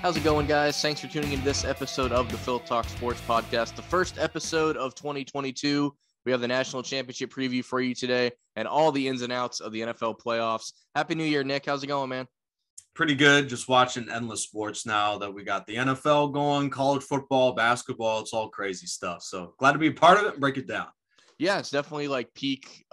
How's it going, guys? Thanks for tuning in to this episode of the Phil Talk Sports Podcast, the first episode of 2022. We have the national championship preview for you today and all the ins and outs of the NFL playoffs. Happy New Year, Nick. How's it going, man? Pretty good. Just watching endless sports now that we got the NFL going, college football, basketball. It's all crazy stuff. So glad to be a part of it and break it down. Yeah, it's definitely like peak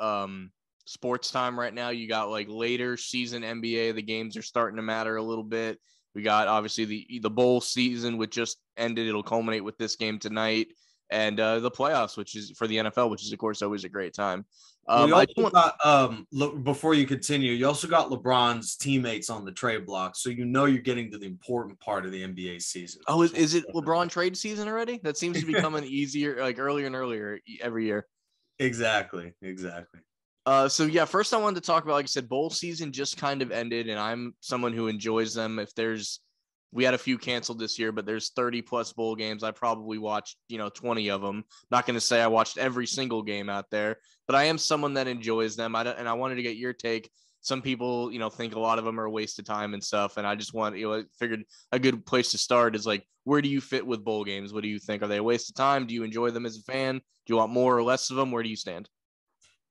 sports time right now. You got like later season NBA. The games are starting to matter a little bit. We got obviously the bowl season, which just ended. It'll culminate with this game tonight, and the playoffs, which is for the NFL, which is of course always a great time. Before you continue, you also got LeBron's teammates on the trade block, so you're getting to the important part of the NBA season. Oh, is it LeBron trade season already? That seems to be becoming easier, like earlier and earlier every year. Exactly. So yeah, first I wanted to talk about, like I said, bowl season just kind of ended, and I'm someone who enjoys them. We had a few canceled this year, but there's 30 plus bowl games. I probably watched, 20 of them. Not going to say I watched every single game out there, but I am someone that enjoys them. And I wanted to get your take. Some people, think a lot of them are a waste of time and stuff. And I just figured a good place to start is like, where do you fit with bowl games? What do you think? Are they a waste of time? Do you enjoy them as a fan? Do you want more or less of them? Where do you stand?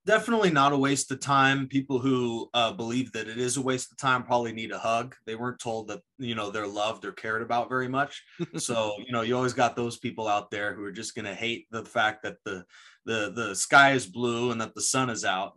Definitely not a waste of time. People who believe that it is a waste of time probably need a hug. They weren't told that, they're loved or cared about very much. So, you always got those people out there who are just going to hate the fact that the sky is blue and that the sun is out,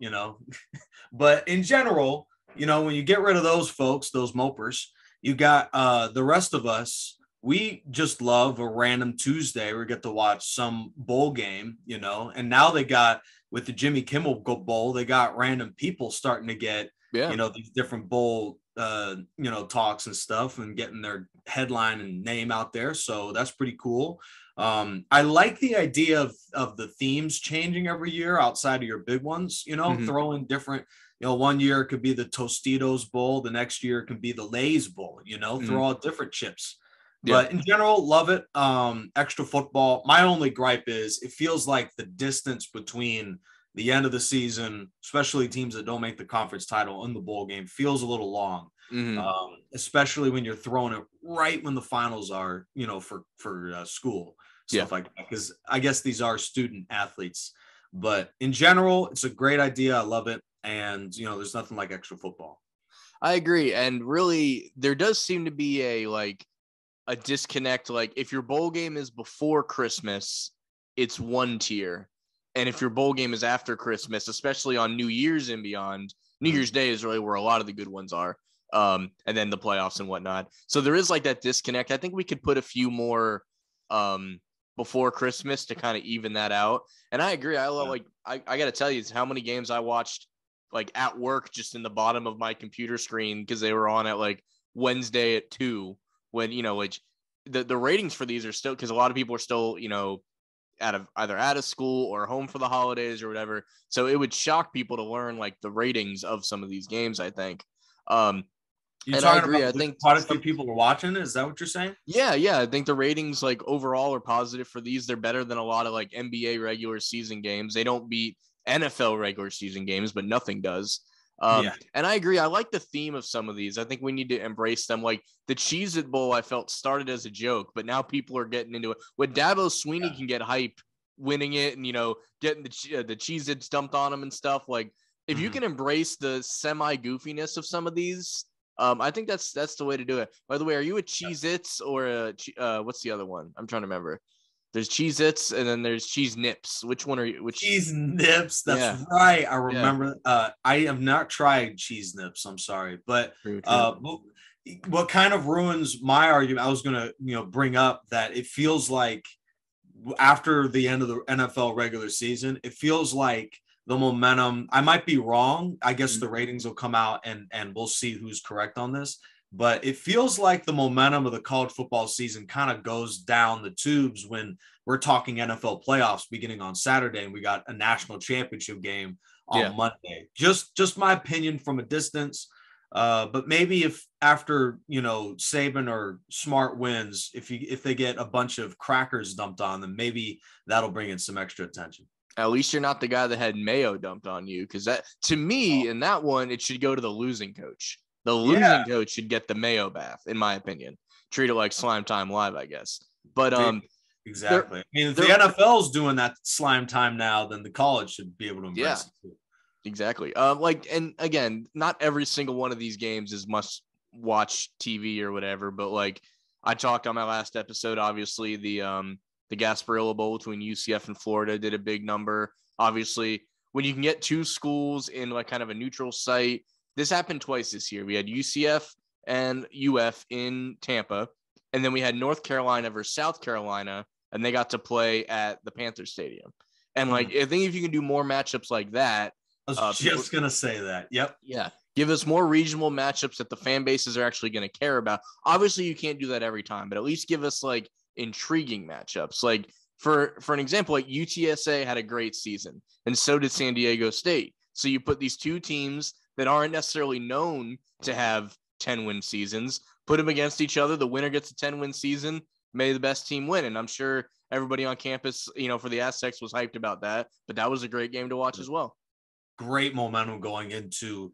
But in general, when you get rid of those folks, those mopers, you got the rest of us. We just love a random Tuesday. We get to watch some bowl game, and now they got, with the Jimmy Kimmel Bowl, they got random people starting to get, these different bowl, talks and stuff and getting their headline and name out there. So that's pretty cool. I like the idea of the themes changing every year outside of your big ones, throwing different, one year it could be the Tostitos Bowl. The next year it can be the Lay's Bowl, throw out different chips. Yeah. But in general, love it. Extra football. My only gripe is it feels like the distance between the end of the season, especially teams that don't make the conference title in the bowl game, feels a little long. Especially when you're throwing it right when the finals are, for school, stuff like that. Because I guess these are student athletes. But in general, it's a great idea. I love it. And, there's nothing like extra football. I agree. And really, there does seem to be a disconnect. Like if your bowl game is before Christmas, it's one tier. And if your bowl game is after Christmas, especially on New Year's and beyond, New Year's Day is really where a lot of the good ones are. And then the playoffs and whatnot. So there is like that disconnect. I think we could put a few more before Christmas to kind of even that out. And I agree. I got to tell you, it's how many games I watched like at work, just in the bottom of my computer screen, because they were on at like Wednesday at 2. When, the ratings for these are still, because a lot of people are still, either out of school or home for the holidays or whatever. So it would shock people to learn like the ratings of some of these games, I think. And I agree. I think quite a few people are watching. Is that what you're saying? Yeah. I think the ratings like overall are positive for these. They're better than a lot of like NBA regular season games. They don't beat NFL regular season games, but nothing does. And I agree. I like the theme of some of these. I think we need to embrace them. Like the Cheez-It Bowl, I felt started as a joke, but now people are getting into it. When Dabo Swinney can get hype winning it and, getting the Cheez-Its dumped on him and stuff. Like if you can embrace the semi goofiness of some of these, I think that's the way to do it. By the way, are you a Cheez-Its or what's the other one? I'm trying to remember. There's Cheez-Its and then there's Cheese Nips. Which one are you? Cheese Nips. That's right. I remember. I have not tried Cheese Nips. I'm sorry, but True. What kind of ruins my argument? I was gonna bring up that it feels like after the end of the NFL regular season, it feels like the momentum. I might be wrong. I guess the ratings will come out and we'll see who's correct on this. But it feels like the momentum of the college football season kind of goes down the tubes when we're talking NFL playoffs beginning on Saturday and we got a national championship game on Monday. Just my opinion from a distance. But maybe if after, Saban or Smart wins, if they get a bunch of crackers dumped on them, maybe that'll bring in some extra attention. At least you're not the guy that had mayo dumped on you, because that, to me, in that one, it should go to the losing coach. The losing coach should get the mayo bath, in my opinion, treat it like Slime Time Live, I guess. But exactly. I mean, if the NFL's doing that slime time now, then the college should be able to embrace it too. Exactly. And again, not every single one of these games is must watch TV or whatever, but like I talked on my last episode, obviously the Gasparilla Bowl between UCF and Florida did a big number. Obviously, when you can get two schools in like kind of a neutral site, this happened twice this year. We had UCF and UF in Tampa, and then we had North Carolina versus South Carolina, and they got to play at the Panther Stadium. And like, I think if you can do more matchups like that, I was just going to say that. Yep. Yeah. Give us more regional matchups that the fan bases are actually going to care about. Obviously, you can't do that every time, but at least give us like intriguing matchups. Like for an example, like UTSA had a great season, and so did San Diego State. So you put these two teams that aren't necessarily known to have 10-win seasons, put them against each other. The winner gets a 10-win season. May the best team win. And I'm sure everybody on campus, for the Aztecs was hyped about that, but that was a great game to watch as well. Great momentum going into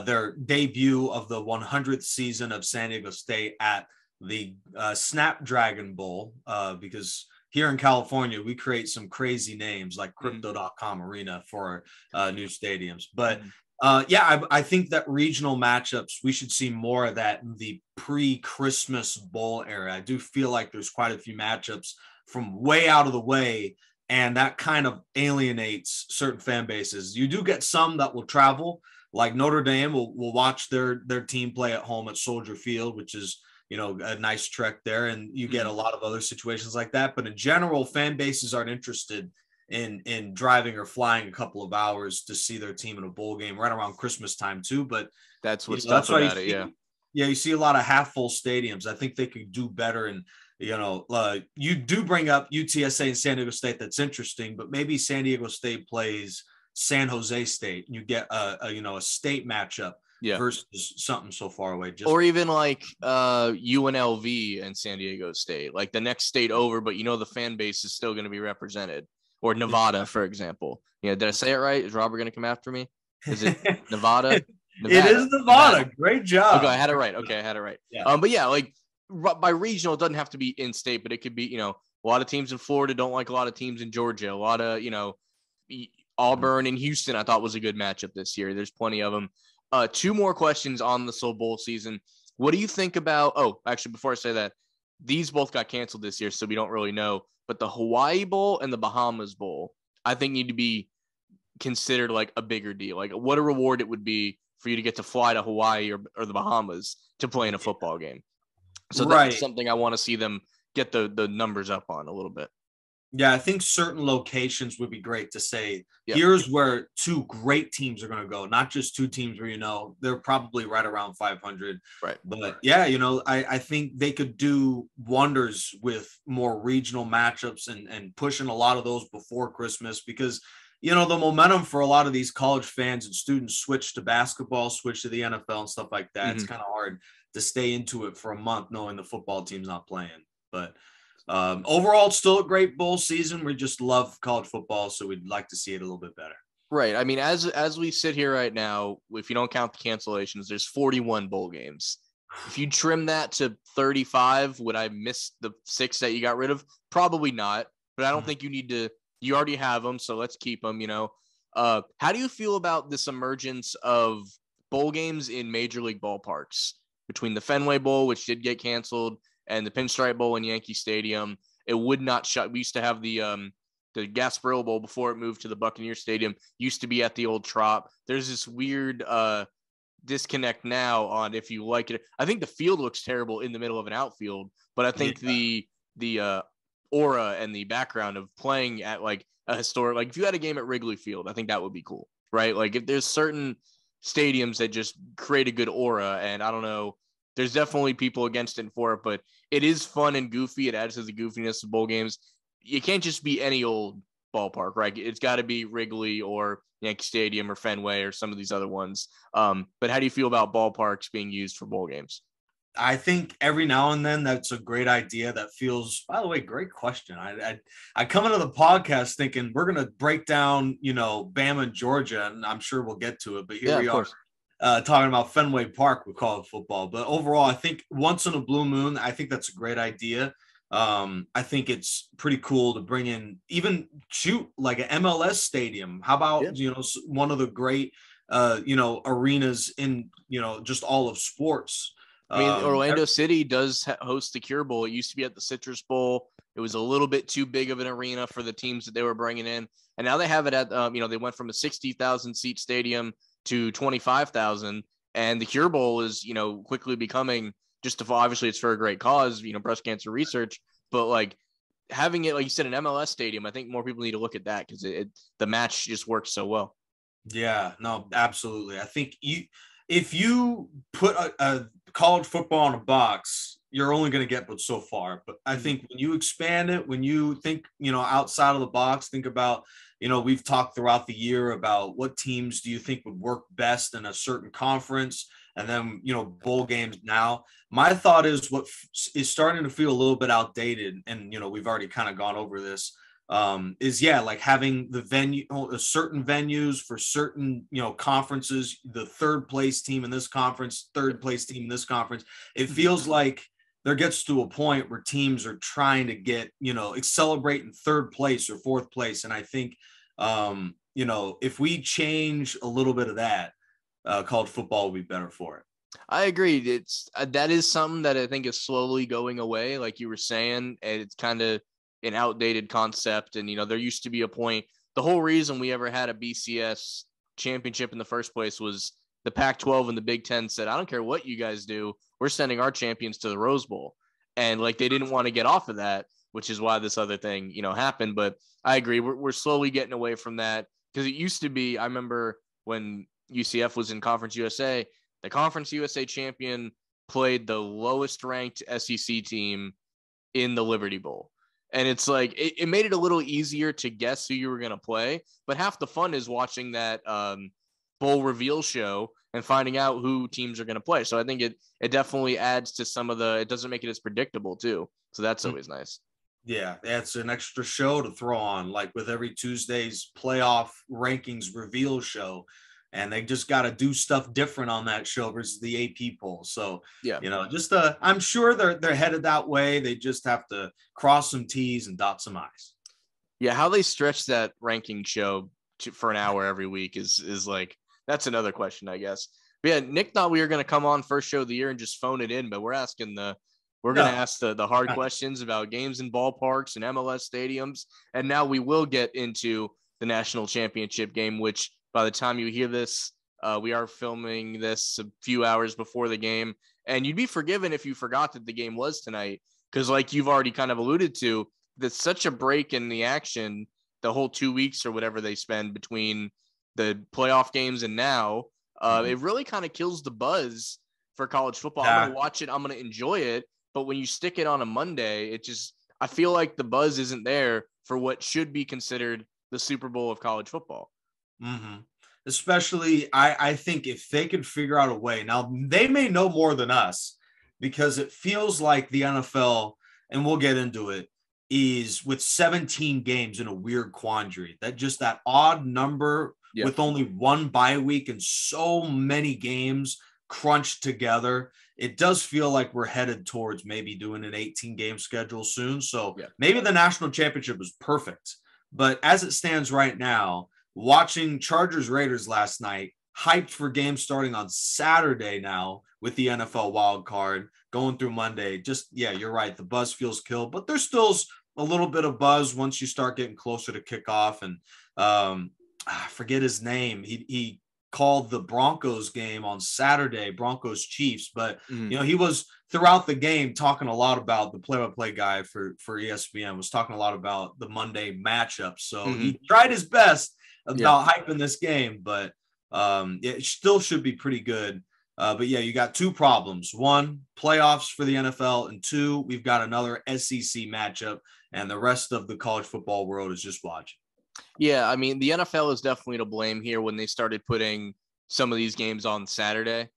their debut of the 100th season of San Diego State at the Snapdragon Bowl, because here in California, we create some crazy names like Crypto.com Arena for new stadiums. But I think that regional matchups, we should see more of that in the pre-Christmas bowl era. I do feel like there's quite a few matchups from way out of the way, and that kind of alienates certain fan bases. You do get some that will travel, like Notre Dame will watch their team play at home at Soldier Field, which is, a nice trek there. And you get a lot of other situations like that. But in general, fan bases aren't interested in driving or flying a couple of hours to see their team in a bowl game right around Christmas time too. But that's what's tough about it. Yeah. Yeah. You see a lot of half full stadiums. I think they could do better. And, you do bring up UTSA and San Diego State. That's interesting, but maybe San Diego State plays San Jose State and you get a state matchup versus something so far away. Or even like UNLV and San Diego State, like the next state over, but the fan base is still going to be represented. Or Nevada, for example. Did I say it right? Is Robert going to come after me? Is it Nevada? It is Nevada. Great job. Okay, I had it right. Yeah. But yeah, like by regional, it doesn't have to be in state, but it could be, a lot of teams in Florida don't like a lot of teams in Georgia. A lot of, Auburn and Houston, I thought was a good matchup this year. There's plenty of them. Two more questions on the Soul Bowl season. What do you think about, actually, before I say that, these both got canceled this year, so we don't really know. But the Hawaii Bowl and the Bahamas Bowl, I think need to be considered like a bigger deal. Like what a reward it would be for you to get to fly to Hawaii or the Bahamas to play in a football game. So that's something I want to see them get the numbers up on a little bit. Yeah, I think certain locations would be great to say, here's where two great teams are going to go, not just two teams where, they're probably right around 500. Right. But yeah, I think they could do wonders with more regional matchups and pushing a lot of those before Christmas because, the momentum for a lot of these college fans and students switch to basketball, switch to the NFL and stuff like that. It's kind of hard to stay into it for a month knowing the football team's not playing. But overall, it's still a great bowl season. We just love college football, so we'd like to see it a little bit better. Right. I mean, as we sit here right now, if you don't count the cancellations, there's 41 bowl games. If you trim that to 35, would I miss the 6 that you got rid of? Probably not. But I don't think you need to. You already have them, so let's keep them. How do you feel about this emergence of bowl games in major league ballparks between the Fenway Bowl, which did get canceled, and the Pinstripe Bowl in Yankee Stadium? It would not shut. We used to have the Gasparilla Bowl before it moved to the Buccaneer Stadium. Used to be at the old Trop. There's this weird disconnect now on if you like it. I think the field looks terrible in the middle of an outfield, but I think the aura and the background of playing at like a historic, like if you had a game at Wrigley Field, I think that would be cool, right? Like if there's certain stadiums that just create a good aura, and I don't know. There's definitely people against it and for it, but it is fun and goofy. It adds to the goofiness of bowl games. You can't just be any old ballpark, right? It's got to be Wrigley or Yankee Stadium or Fenway or some of these other ones. But how do you feel about ballparks being used for bowl games? I think every now and then that's a great idea. That feels, by the way, great question. I come into the podcast thinking we're going to break down, Bama and Georgia, and I'm sure we'll get to it. But here we are talking about Fenway Park with college football. But overall, I think once in a blue moon, I think that's a great idea. I think it's pretty cool to bring in even shoot like an MLS stadium. How about, one of the great, arenas in, just all of sports. I mean, Orlando City does host the Cure Bowl. It used to be at the Citrus Bowl. It was a little bit too big of an arena for the teams that they were bringing in. And now they have it at, they went from a 60,000 seat stadium to 25,000. And the Cure Bowl is, quickly becoming obviously it's for a great cause, breast cancer research, but like having it, like you said, an MLS stadium, I think more people need to look at that because the match just works so well. Yeah, no, absolutely. I think if you put a college football in a box, you're only going to get but so far. But I think when you expand it, when you think, outside of the box, think about, we've talked throughout the year about what teams do you think would work best in a certain conference, and then, bowl games now. My thought is what is starting to feel a little bit outdated, and, we've already kind of gone over this, like having the venue, certain venues for certain, conferences, the third place team in this conference, third place team in this conference. It feels like there gets to a point where teams are trying to get, celebrate in third place or fourth place. And I think, if we change a little bit of that, college football will be better for it. I agree. That is something that I think is slowly going away. Like you were saying, and it's kind of an outdated concept. And, there used to be a point, the whole reason we ever had a BCS championship in the first place was the Pac-12 and the Big Ten said, I don't care what you guys do. We're sending our champions to the Rose Bowl. And like, they didn't want to get off of that, which is why this other thing, happened. But I agree. We're slowly getting away from that because it used to be, I remember when UCF was in Conference USA, the Conference USA champion played the lowest ranked SEC team in the Liberty Bowl. And it's like, it made it a little easier to guess who you were going to play. But half the fun is watching that bowl reveal show and finding out who teams are going to play. So I think it definitely adds to some of it doesn't make it as predictable too. So that's always nice. Yeah, it's an extra show to throw on, like with every Tuesday's playoff rankings reveal show. And they just got to do stuff different on that show versus the AP poll. So, yeah, I'm sure they're headed that way. They just have to cross some T's and dot some I's. Yeah, how they stretch that ranking show for an hour every week is like, that's another question, I guess. But yeah, Nick thought we were going to come on first show of the year and just phone it in, but we're going to ask the hard questions about games in ballparks and MLS stadiums. And now we will get into the national championship game, which by the time you hear this, we are filming this a few hours before the game. And you'd be forgiven if you forgot that the game was tonight, because like you've already kind of alluded to, that's such a break in the action, the whole 2 weeks or whatever they spend between the playoff games and now, it really kind of kills the buzz for college football. I'm going to watch it. I'm going to enjoy it. But when you stick it on a Monday, I feel like the buzz isn't there for what should be considered the Super Bowl of college football. Mm-hmm. Especially, I think if they could figure out a way, now they may know more than us, because it feels like the NFL, and we'll get into it, is with 17 games in a weird quandary. That odd number with only one bye week and so many games crunched together. It does feel like we're headed towards maybe doing an 18-game schedule soon. So maybe the national championship is perfect. But as it stands right now, watching Chargers Raiders last night, hyped for games starting on Saturday now with the NFL Wildcard going through Monday. You're right. The buzz feels killed, but there's still a little bit of buzz once you start getting closer to kickoff. And I forget his name. He called the Broncos game on Saturday, Broncos Chiefs, but he was throughout the game talking a lot about the play-by-play guy for ESPN was talking a lot about the Monday matchup. So he tried his best about hyping this game, but it still should be pretty good. But you got two problems. One, playoffs for the NFL, and two, we've got another SEC matchup, and the rest of the college football world is just watching. Yeah, I mean, the NFL is definitely to blame here when they started putting some of these games on Saturday.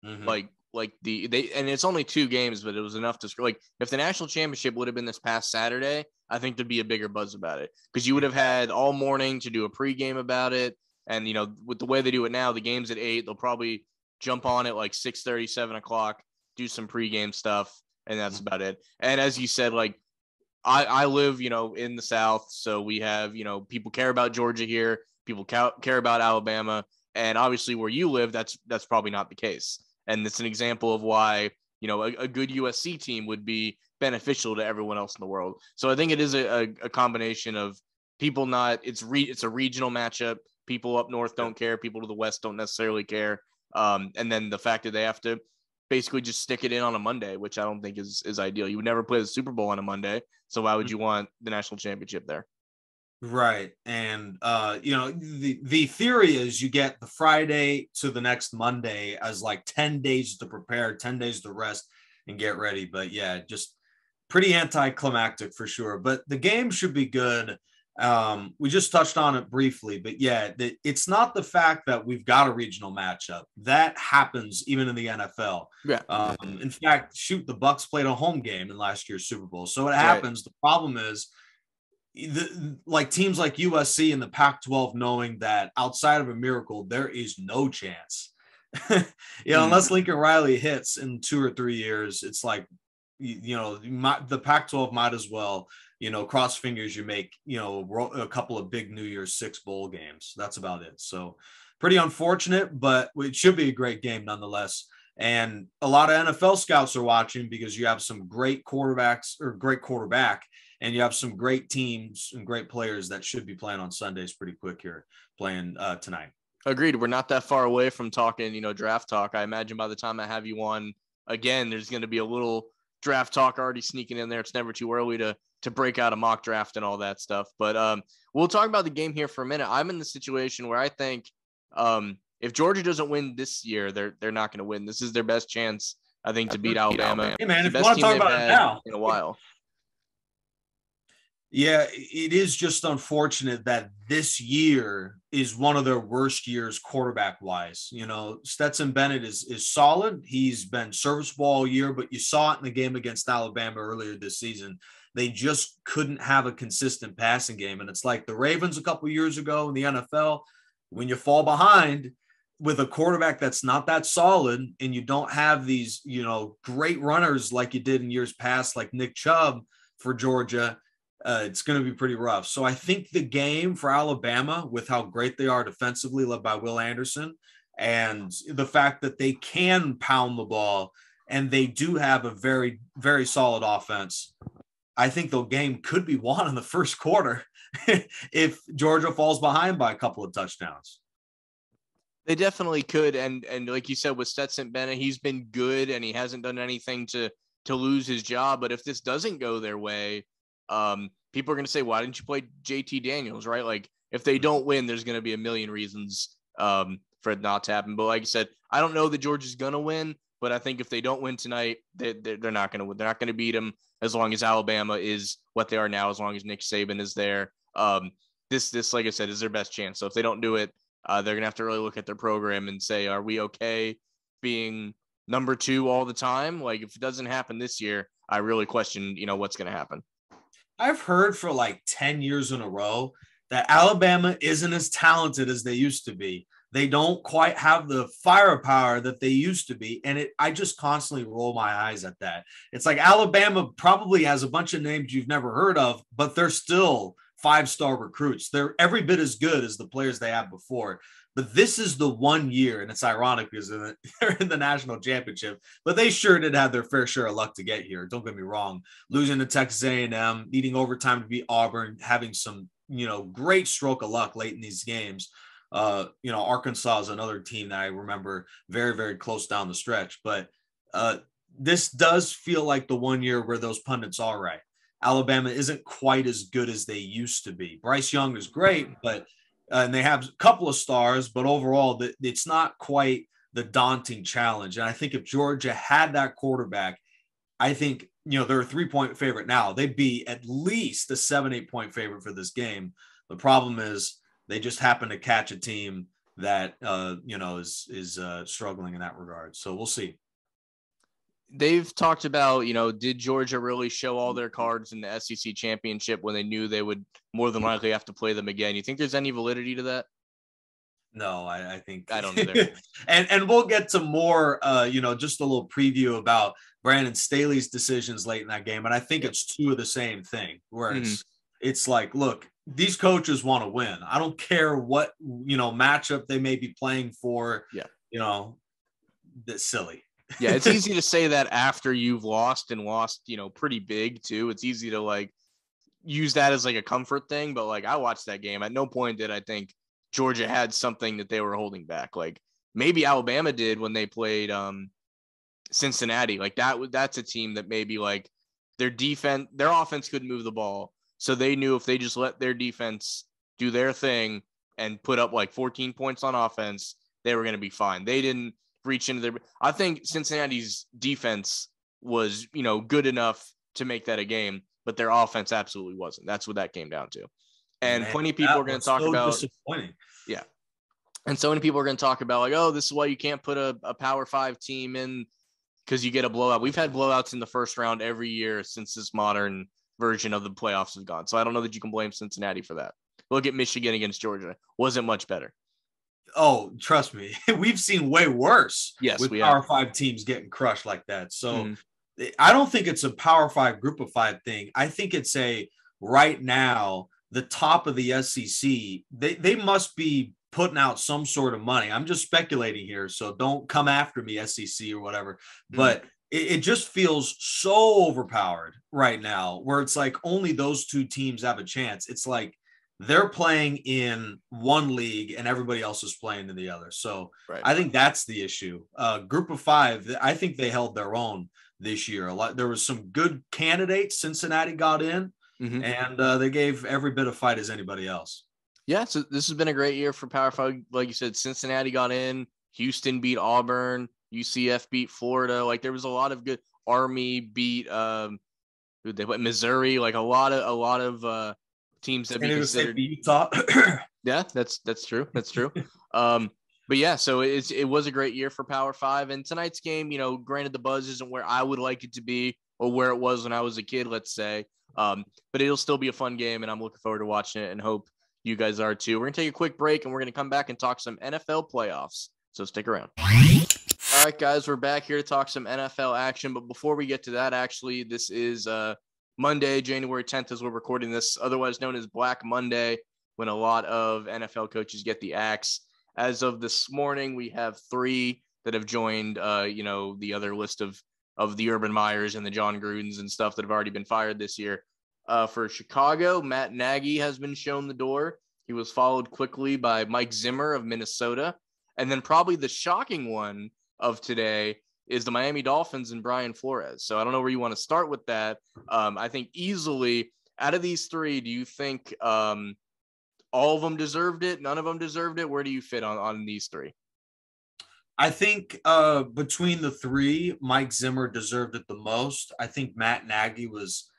Like and it's only 2 games, but it was enough to like if the national championship would have been this past Saturday, I think there'd be a bigger buzz about it because you would have had all morning to do a pregame about it. And with the way they do it now, the game's at 8. They'll probably jump on at like 6:30, 7 o'clock, do some pregame stuff, and that's about it. And as you said, like I live, in the South, so we have, people care about Georgia here, people care about Alabama, and obviously where you live, that's probably not the case. And it's an example of why, a good USC team would be beneficial to everyone else in the world. So I think it is a combination of people it's a regional matchup. People up north don't care. People to the west don't necessarily care. And then the fact that they have to basically just stick it in on a Monday, which I don't think is ideal. You would never play the Super Bowl on a Monday. So why would you want the national championship there? Right. And, the theory is you get the Friday to the next Monday as like 10 days to prepare, 10 days to rest and get ready. But yeah, just pretty anticlimactic for sure. But the game should be good. We just touched on it briefly, but yeah, it's not the fact that we've got a regional matchup that happens even in the NFL. Yeah. In fact, the Bucs played a home game in last year's Super Bowl, so it happens. Right. The problem is, teams like USC and the Pac-12 knowing that outside of a miracle, there is no chance. Unless Lincoln Riley hits in 2 or 3 years, it's like, the Pac-12 might as well, cross fingers, you make, a couple of big New Year's 6 bowl games. That's about it. So pretty unfortunate, but it should be a great game nonetheless. And a lot of NFL scouts are watching because you have some great quarterbacks or great quarterback, and you have some great teams and great players that should be playing on Sundays pretty quick here, playing tonight. Agreed. We're not that far away from talking, draft talk. I imagine by the time I have you on again, there's going to be a little draft talk already sneaking in there. It's never too early to break out a mock draft and all that stuff. But we'll talk about the game here for a minute. I'm in the situation where I think if Georgia doesn't win this year, they're not going to win. This is their best chance, I think, to beat Alabama. Hey man, if you want to talk about it now, in a while. Yeah, it is just unfortunate that this year is one of their worst years quarterback-wise. Stetson Bennett is solid. He's been serviceable all year, but you saw it in the game against Alabama earlier this season. They just couldn't have a consistent passing game. And it's like the Ravens a couple years ago in the NFL, when you fall behind with a quarterback that's not that solid and you don't have these, great runners like you did in years past, like Nick Chubb for Georgia, it's going to be pretty rough. So I think the game for Alabama, with how great they are defensively, led by Will Anderson, and the fact that they can pound the ball and they do have a very, very solid offense, I think the game could be won in the first quarter if Georgia falls behind by a couple of touchdowns. They definitely could. And like you said, with Stetson Bennett, he's been good and he hasn't done anything to lose his job. But if this doesn't go their way, people are going to say, why didn't you play JT Daniels, right? Like if they don't win, there's going to be a million reasons for it not to happen. But like I said, I don't know that Georgia's going to win, but I think if they don't win tonight, they're not going to win. They're not going to beat them as long as Alabama is what they are now, as long as Nick Saban is there. This, like I said, is their best chance. So if they don't do it, they're going to have to really look at their program and say, are we okay being number 2 all the time? Like if it doesn't happen this year, I really question, what's going to happen. I've heard for like 10 years in a row that Alabama isn't as talented as they used to be. They don't quite have the firepower that they used to be. And I just constantly roll my eyes at that. It's like Alabama probably has a bunch of names you've never heard of, but they're still 5-star recruits. They're every bit as good as the players they had before. But this is the one year, and it's ironic because they're in the national championship, but they sure did have their fair share of luck to get here. Don't get me wrong. Losing to Texas A&M, needing overtime to beat Auburn, having some, great stroke of luck late in these games. Arkansas is another team that I remember very, very close down the stretch. But this does feel like the one year where those pundits are right. Alabama isn't quite as good as they used to be. Bryce Young is great, but and they have a couple of stars, but overall, it's not quite the daunting challenge. And I think if Georgia had that quarterback, I think, they're a 3-point favorite now. They'd be at least a 7-8 point favorite for this game. The problem is they just happen to catch a team that, is struggling in that regard. So we'll see. They've talked about, did Georgia really show all their cards in the SEC championship when they knew they would more than likely have to play them again? You think there's any validity to that? No, I think I don't either. and we'll get to more, just a little preview about Brandon Staley's decisions late in that game. And I think it's two of the same thing where it's like, look, these coaches want to win. I don't care what, matchup they may be playing for. Yeah. That's silly. Yeah. It's easy to say that after you've lost and lost, pretty big too. It's easy to like use that as like a comfort thing. But like I watched that game. At no point did I think Georgia had something that they were holding back. Like maybe Alabama did when they played Cincinnati. Like that's a team that maybe like their offense couldn't move the ball. So they knew if they just let their defense do their thing and put up like 14 points on offense, they were going to be fine. They didn't reach into I think Cincinnati's defense was, good enough to make that a game, but their offense absolutely wasn't. That's what that came down to. And plenty of people are going to talk about disappointing. Yeah. And so many people are going to talk about like, oh, this is why you can't put a Power 5 team in because you get a blowout. We've had blowouts in the first round every year since this modern version of the playoffs has gone. So I don't know that you can blame Cincinnati for that. Look at Michigan against Georgia. Wasn't much better. Oh, trust me. We've seen way worse with Power 5 teams getting crushed like that. So I don't think it's a Power 5 group of 5 thing. I think it's right now, the top of the SEC, they must be putting out some sort of money. I'm just speculating here, so don't come after me, SEC or whatever. But it just feels so overpowered right now, where it's like only those two teams have a chance. It's like they're playing in one league and everybody else is playing in the other. So I think that's the issue. Group of 5, I think they held their own this year. There was some good candidates. Cincinnati got in. And they gave every bit of fight as anybody else. Yeah, so this has been a great year for Power 5. Like you said, Cincinnati got in, Houston beat Auburn, UCF beat Florida. Like there was a lot of good. Army beat they went Missouri. Like a lot of teams that be considered Utah. Yeah, that's true. That's true. But yeah, so it was a great year for Power 5. And tonight's game, granted the buzz isn't where I would like it to be or where it was when I was a kid, let's say. But it'll still be a fun game, and I'm looking forward to watching it and hope you guys are too. We're going to take a quick break, and we're going to come back and talk some NFL playoffs. So stick around. All right, guys, we're back here to talk some NFL action. But before we get to that, actually, this is Monday, January 10th as we're recording this, otherwise known as Black Monday, when a lot of NFL coaches get the axe. As of this morning, we have 3 that have joined, the other list of the Urban Meyers and the John Grudens and stuff that have already been fired this year. For Chicago, Matt Nagy has been shown the door. He was followed quickly by Mike Zimmer of Minnesota. And then probably the shocking one of today is the Miami Dolphins and Brian Flores. So I don't know where you want to start with that. I think easily out of these 3, do you think all of them deserved it? None of them deserved it? Where do you fit on these 3? I think between the 3, Mike Zimmer deserved it the most. I think Matt Nagy was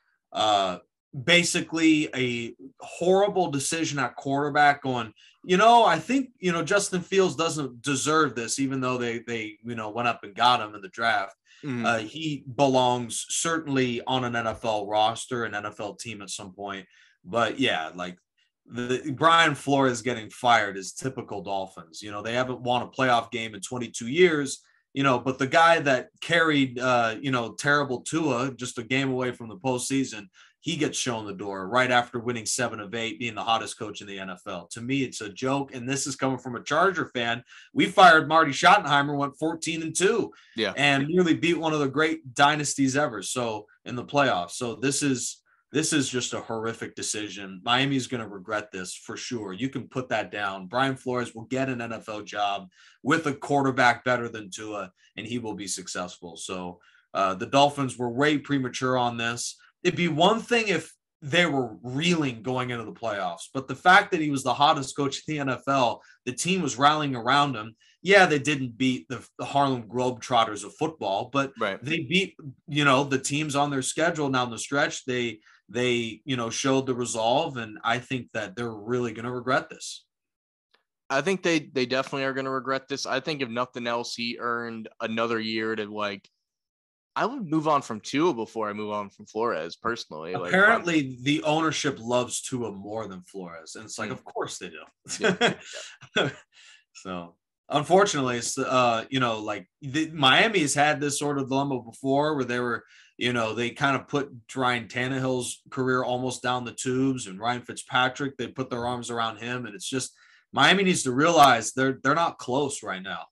basically a horrible decision at quarterback going, I think, Justin Fields doesn't deserve this, even though they went up and got him in the draft. He belongs certainly on an NFL roster, an NFL team at some point. But yeah, like the Brian Flores getting fired is typical Dolphins. They haven't won a playoff game in 22 years, but the guy that carried, terrible Tua just a game away from the postseason, he gets shown the door right after winning 7 of 8, being the hottest coach in the NFL. To me, it's a joke. And this is coming from a Charger fan. We fired Marty Schottenheimer, went 14-2 and nearly beat one of the great dynasties ever. So in the playoffs. So this is just a horrific decision. Miami's going to regret this for sure. You can put that down. Brian Flores will get an NFL job with a quarterback better than Tua, and he will be successful. So the Dolphins were way premature on this. It'd be one thing if they were reeling going into the playoffs, but the fact that he was the hottest coach in the NFL, the team was rallying around him. Yeah, they didn't beat the Harlem Globetrotters of football, but they beat, the teams on their schedule down the stretch. They showed the resolve, and I think that they're really going to regret this. I think they definitely are going to regret this. I think if nothing else, he earned another year to I would move on from Tua before I move on from Flores personally. Apparently the ownership loves Tua more than Flores. And it's like, of course they do. So unfortunately, it's like Miami has had this sort of dilemma before where they were, they kind of put Ryan Tannehill's career almost down the tubes, and Ryan Fitzpatrick, they put their arms around him, and it's just Miami needs to realize they're not close right now.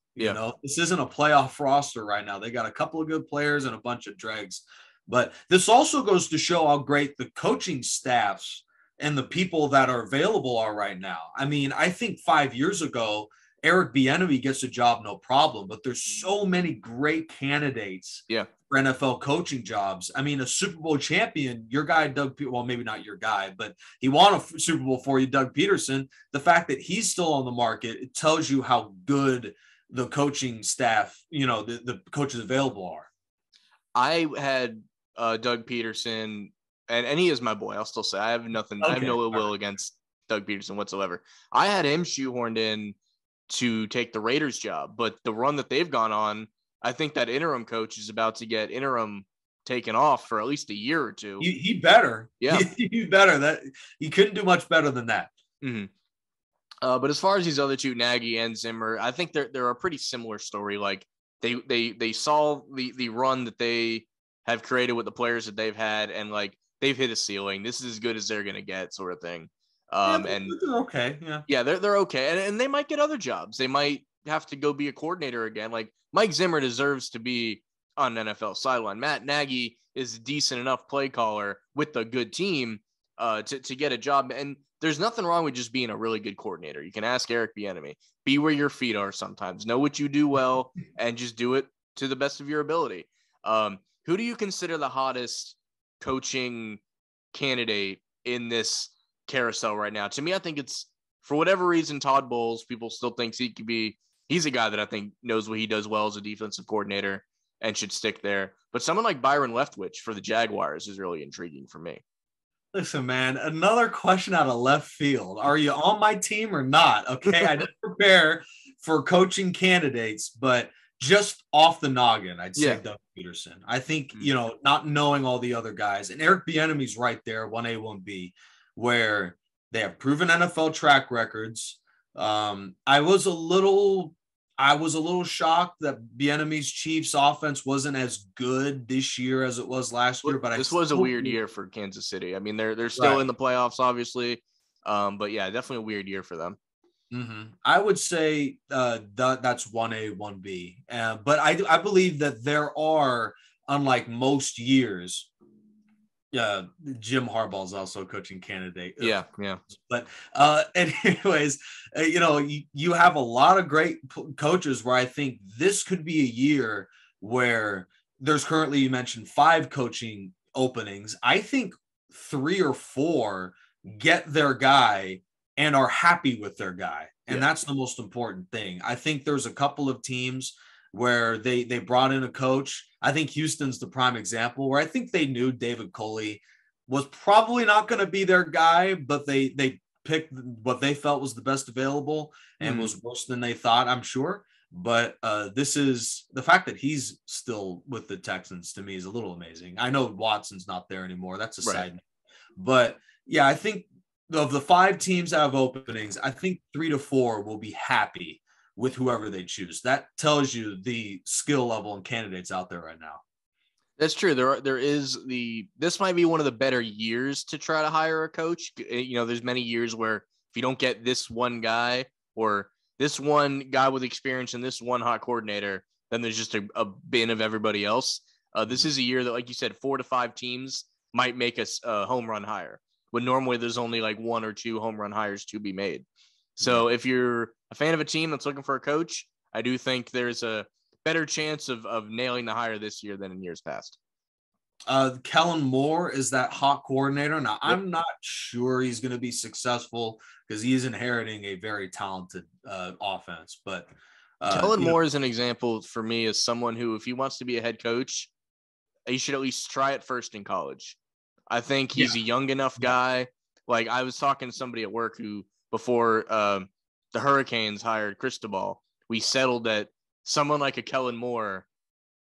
This isn't a playoff roster right now. They got a couple of good players and a bunch of dregs, but this also goes to show how great the coaching staffs and the people that are available are right now. I mean, I think 5 years ago, Eric Bieniemy gets a job, no problem, but there's so many great candidates for NFL coaching jobs. I mean, a Super Bowl champion, your guy, well, maybe not your guy, but he won a Super Bowl for you, Doug Peterson. The fact that he's still on the market, it tells you how good the coaching staff, the coaches available are. I had Doug Peterson, and he is my boy. I'll still say I have nothing. Okay. I have no ill will against Doug Peterson whatsoever. I had him shoehorned in to take the Raiders job, but the run that they've gone on, I think that interim coach is about to get interim taken off for at least a year or two. He better. Yeah. He better. That he couldn't do much better than that. Mm-hmm. But as far as these other two, Nagy and Zimmer, I think they're a pretty similar story. Like they saw the run that they have created with the players that they've had, and like they've hit a ceiling. This is as good as they're gonna get, sort of thing. And they're okay. Yeah, they're okay, and they might get other jobs. They might have to go be a coordinator again. Like Mike Zimmer deserves to be on an NFL sideline. Matt Nagy is a decent enough play caller with a good team to get a job. And there's nothing wrong with just being a really good coordinator. You can ask Eric Bieniemy. Be where your feet are sometimes. Know what you do well and just do it to the best of your ability. Who do you consider the hottest coaching candidate in this carousel right now? To me, I think it's, for whatever reason, Todd Bowles. People still think he's a guy that I think knows what he does well as a defensive coordinator and should stick there. But someone like Byron Leftwich for the Jaguars is really intriguing for me. Listen, man, another question out of left field. Are you on my team or not? Okay, I didn't prepare for coaching candidates, but just off the noggin, I'd say Doug Peterson. I think, not knowing all the other guys, and Eric Bieniemy's right there, 1A, 1B, where they have proven NFL track records. I was a little shocked that Bieniemy's Chiefs offense wasn't as good this year as it was last year. But this was a weird year for Kansas City. I mean, they're still in the playoffs, obviously. But yeah, definitely a weird year for them. Mm-hmm. I would say that's 1A, 1B. But I believe that there are, unlike most years, Jim Harbaugh is also a coaching candidate. Yeah. But anyways, you have a lot of great coaches where I think this could be a year where there's currently, you mentioned 5 coaching openings. I think 3 or 4 get their guy and are happy with their guy. And that's the most important thing. I think there's a couple of teams where they brought in a coach. I think Houston's the prime example, where I think they knew David Culley was probably not going to be their guy, but they picked what they felt was the best available and was worse than they thought, I'm sure. But this is the fact that he's still with the Texans, to me, is a little amazing. I know Watson's not there anymore. That's a side note. But yeah, I think of the 5 teams that have openings, I think 3 to 4 will be happy with whoever they choose. That tells you the skill level and candidates out there right now. That's true. This might be one of the better years to try to hire a coach. There's many years where if you don't get this one guy or this one guy with experience and this one hot coordinator, then there's just a bin of everybody else. This is a year that, like you said, 4 to 5 teams might make a home run hire, when normally there's only like 1 or 2 home run hires to be made. So if you're a fan of a team that's looking for a coach, I do think there's a better chance of nailing the hire this year than in years past. Kellen Moore is that hot coordinator. Now, I'm not sure he's going to be successful because he's inheriting a very talented offense. But Kellen Moore is an example for me as someone who, if he wants to be a head coach, he should at least try it first in college. I think he's a young enough guy. Like, I was talking to somebody at work who, before the Hurricanes hired Cristobal, we settled that someone like a Kellen Moore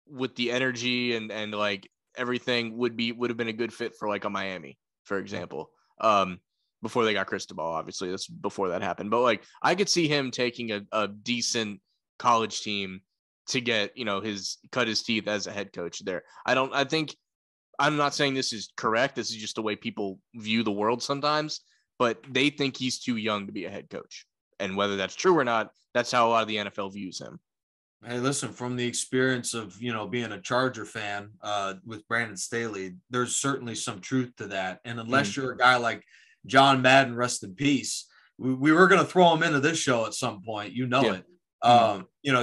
with the energy and like everything would have been a good fit for like a Miami, for example. But before they got Cristobal. Obviously, that's before that happened. But like, I could see him taking a decent college team to get, cut his teeth as a head coach there. I'm not saying this is correct. This is just the way people view the world sometimes, but they think he's too young to be a head coach. And whether that's true or not, that's how a lot of the NFL views him. Hey, listen, from the experience of, being a Charger fan with Brandon Staley, there's certainly some truth to that. And unless you're a guy like John Madden, rest in peace, we were going to throw him into this show at some point. It.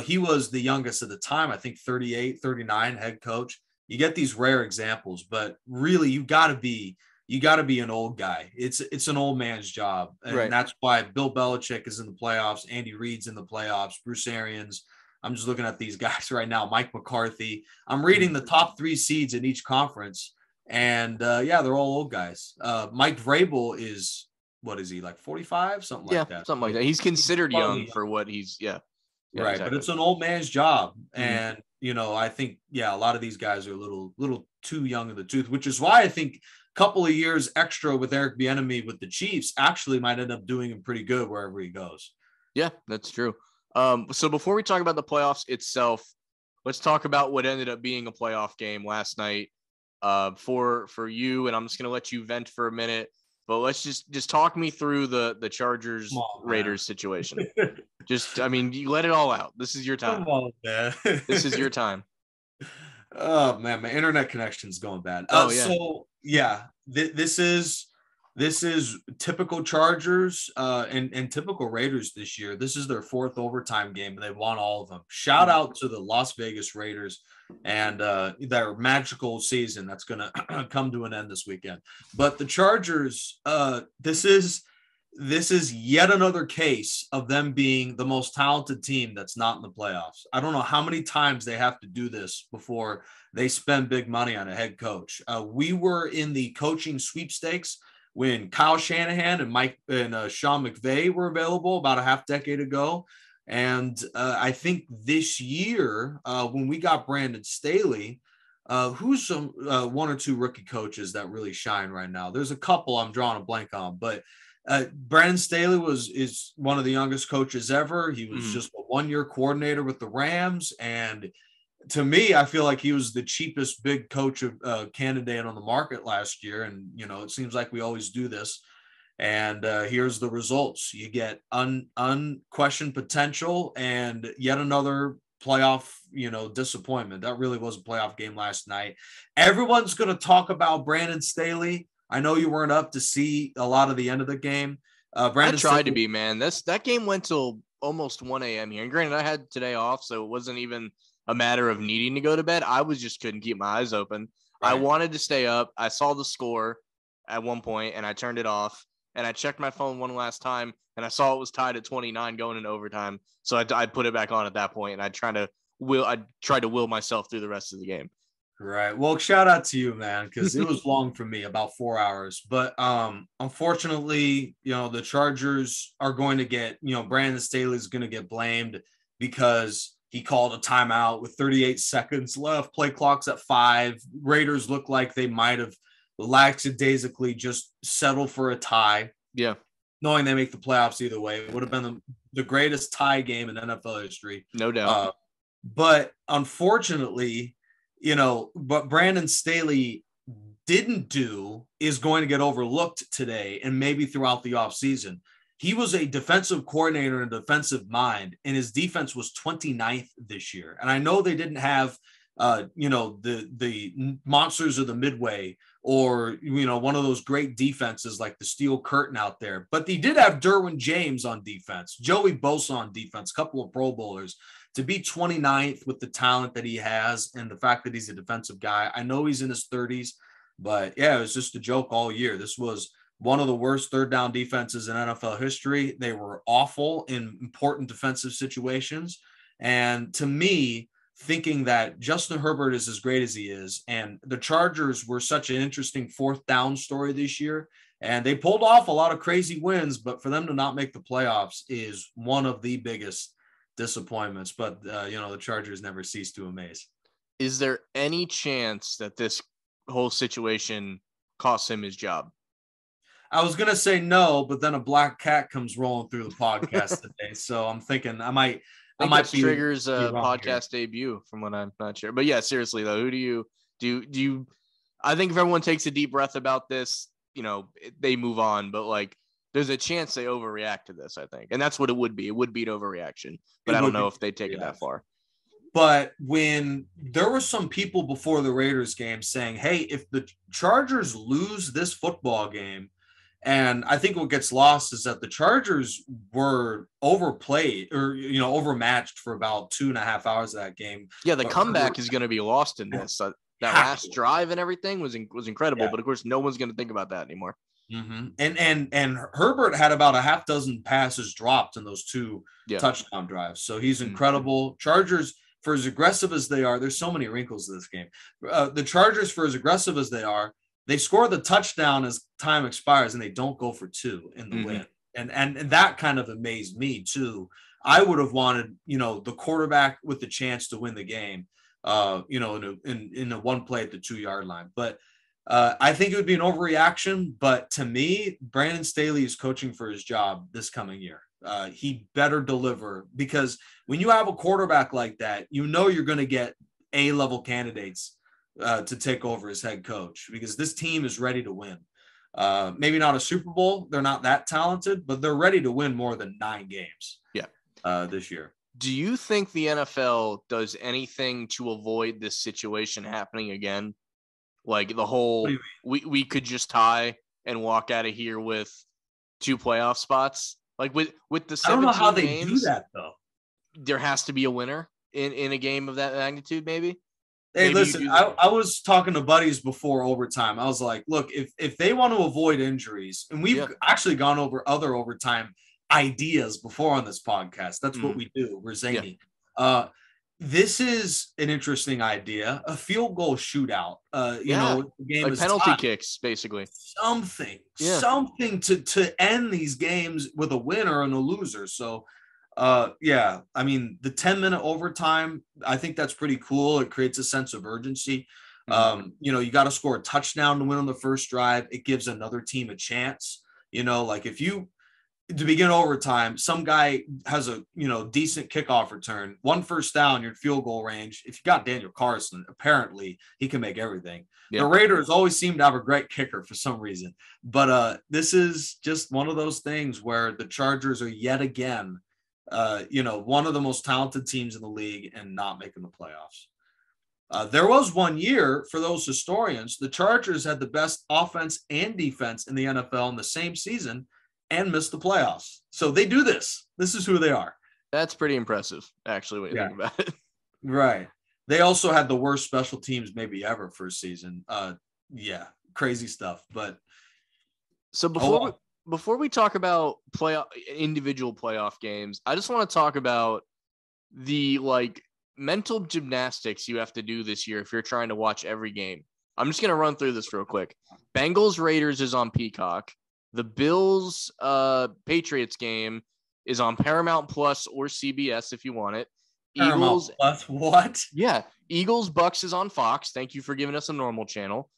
He was the youngest at the time, I think 38, 39 head coach. You get these rare examples, but really you got to be an old guy. It's an old man's job. And right. That's why Bill Belichick is in the playoffs. Andy Reid's in the playoffs. Bruce Arians. I'm just looking at these guys right now. Mike McCarthy. I'm reading the top 3 seeds in each conference. And they're all old guys. Mike Vrabel is, what is he, like 45? Something like that. Something like that. He's considered young for what he's, right. Exactly. But it's an old man's job. And, I think, a lot of these guys are a little too young in the tooth, which is why I think a couple of years extra with Eric Bieniemy with the Chiefs actually might end up doing him pretty good wherever he goes. Yeah, that's true. So before we talk about the playoffs itself, let's talk about what ended up being a playoff game last night for you. And I'm just going to let you vent for a minute, but let's just talk me through the Chargers Raiders situation. You let it all out. This is your time. Come on, man. This is your time. Oh man, my internet connection's going bad. This is typical Chargers and typical Raiders this year. This is their 4th overtime game, and they won all of them. Shout out to the Las Vegas Raiders and their magical season that's going to come to an end this weekend. But the Chargers, this is yet another case of them being the most talented team that's not in the playoffs. I don't know how many times they have to do this before they spend big money on a head coach. We were in the coaching sweepstakes when Kyle Shanahan and Sean McVay were available about a half decade ago. And I think this year, when we got Brandon Staley, who's some 1 or 2 rookie coaches that really shine right now? There's a couple I'm drawing a blank on, but Brandon Staley is one of the youngest coaches ever. He was just a 1-year coordinator with the Rams. And to me, I feel like he was the cheapest big coach candidate on the market last year. And, it seems like we always do this. And here's the results. You get unquestioned potential and yet another playoff, disappointment. That really was a playoff game last night. Everyone's going to talk about Brandon Staley. I know you weren't up to see a lot of the end of the game. Brandon tried to be, man. That game went till almost 1 a.m. here. And granted, I had today off, so it wasn't even a matter of needing to go to bed. I couldn't keep my eyes open. Right. I wanted to stay up. I saw the score at one point, and I turned it off. And I checked my phone one last time, and I saw it was tied at 29 going into overtime. So I put it back on at that point, and I tried to will myself through the rest of the game. Right. Well, shout out to you, man, because it was long for me, about 4 hours. But unfortunately, the Chargers are going to get, Brandon Staley is going to get blamed because he called a timeout with 38 seconds left. Play clock's at 5. Raiders look like they might have lackadaisically just settled for a tie. Yeah. Knowing they make the playoffs either way. It would have been the greatest tie game in NFL history. No doubt. But unfortunately, what Brandon Staley didn't do is going to get overlooked today and maybe throughout the offseason. He was a defensive coordinator and a defensive mind, and his defense was 29th this year. And I know they didn't have, the monsters of the Midway or, one of those great defenses like the Steel Curtain out there. But they did have Derwin James on defense, Joey Bosa on defense, a couple of Pro Bowlers. To be 29th with the talent that he has and the fact that he's a defensive guy, I know he's in his 30s, but it was just a joke all year. This was one of the worst third down defenses in NFL history. They were awful in important defensive situations. And to me, thinking that Justin Herbert is as great as he is, and the Chargers were such an interesting 4th down story this year, and they pulled off a lot of crazy wins, but for them to not make the playoffs is one of the biggest disappointments. But the Chargers never cease to amaze. Is there any chance that this whole situation costs him his job? I was gonna say no, but then a black cat comes rolling through the podcast today, so I'm thinking I might triggers be a wrong podcast debut from what I'm not sure. But yeah, seriously though, who do you I think if everyone takes a deep breath about this, they move on, but like there's a chance they overreact to this, I think. And that's what it would be. It would be an overreaction, but I don't know if they take it that far. But when there were some people before the Raiders game saying, hey, if the Chargers lose this football game, and I think what gets lost is that the Chargers were overplayed or, overmatched for about 2.5 hours of that game. Yeah, the comeback is going to be lost in this. That last drive and everything was incredible, but of course, no one's going to think about that anymore. Mm-hmm. And Herbert had about a half dozen passes dropped in those two touchdown drives. So he's incredible. Chargers, for as aggressive as they are, there's so many wrinkles to this game. The Chargers, for as aggressive as they are, they score the touchdown as time expires and they don't go for two in the win. And that kind of amazed me too. I would have wanted, the quarterback with the chance to win the game, in a one play at the 2-yard line. But I think it would be an overreaction. But to me, Brandon Staley is coaching for his job this coming year. He better deliver, because when you have a quarterback like that, you're going to get A-level candidates to take over as head coach, because this team is ready to win. Maybe not a Super Bowl. They're not that talented, but they're ready to win more than 9 games. This year. Do you think the NFL does anything to avoid this situation happening again? Like the whole, we could just tie and walk out of here with 2 playoff spots. Like with the 17 I don't know how they games, do that though. There has to be a winner in a game of that magnitude, maybe. Hey, maybe listen, I was talking to buddies before overtime. I was like, look, if they want to avoid injuries, and we've actually gone over other overtime ideas before on this podcast. That's what we do. We're zany. This is an interesting idea. A field goal shootout. The game like is penalty kicks, basically. Something to end these games with a winner and a loser. So, I mean, the 10-minute overtime, I think that's pretty cool. It creates a sense of urgency. You got to score a touchdown to win on the first drive. It gives another team a chance. Like if you, to begin overtime, some guy has a decent kickoff return, 1 first down, you're in field goal range. If you got Daniel Carson, apparently he can make everything. The Raiders always seem to have a great kicker for some reason, but this is just one of those things where the Chargers are yet again one of the most talented teams in the league and not making the playoffs. There was one year, for those historians, the Chargers had the best offense and defense in the NFL in the same season and missed the playoffs. So they do this. This is who they are. That's pretty impressive, actually, when you think about it. Right. They also had the worst special teams maybe ever for a season. Crazy stuff. But so before we talk about individual playoff games, I just want to talk about the mental gymnastics you have to do this year if you're trying to watch every game. I'm just going to run through this real quick. Bengals Raiders is on Peacock. The Bills Patriots game is on Paramount Plus or CBS if you want it. Paramount Plus, what? Yeah. Eagles Bucks is on Fox. Thank you for giving us a normal channel.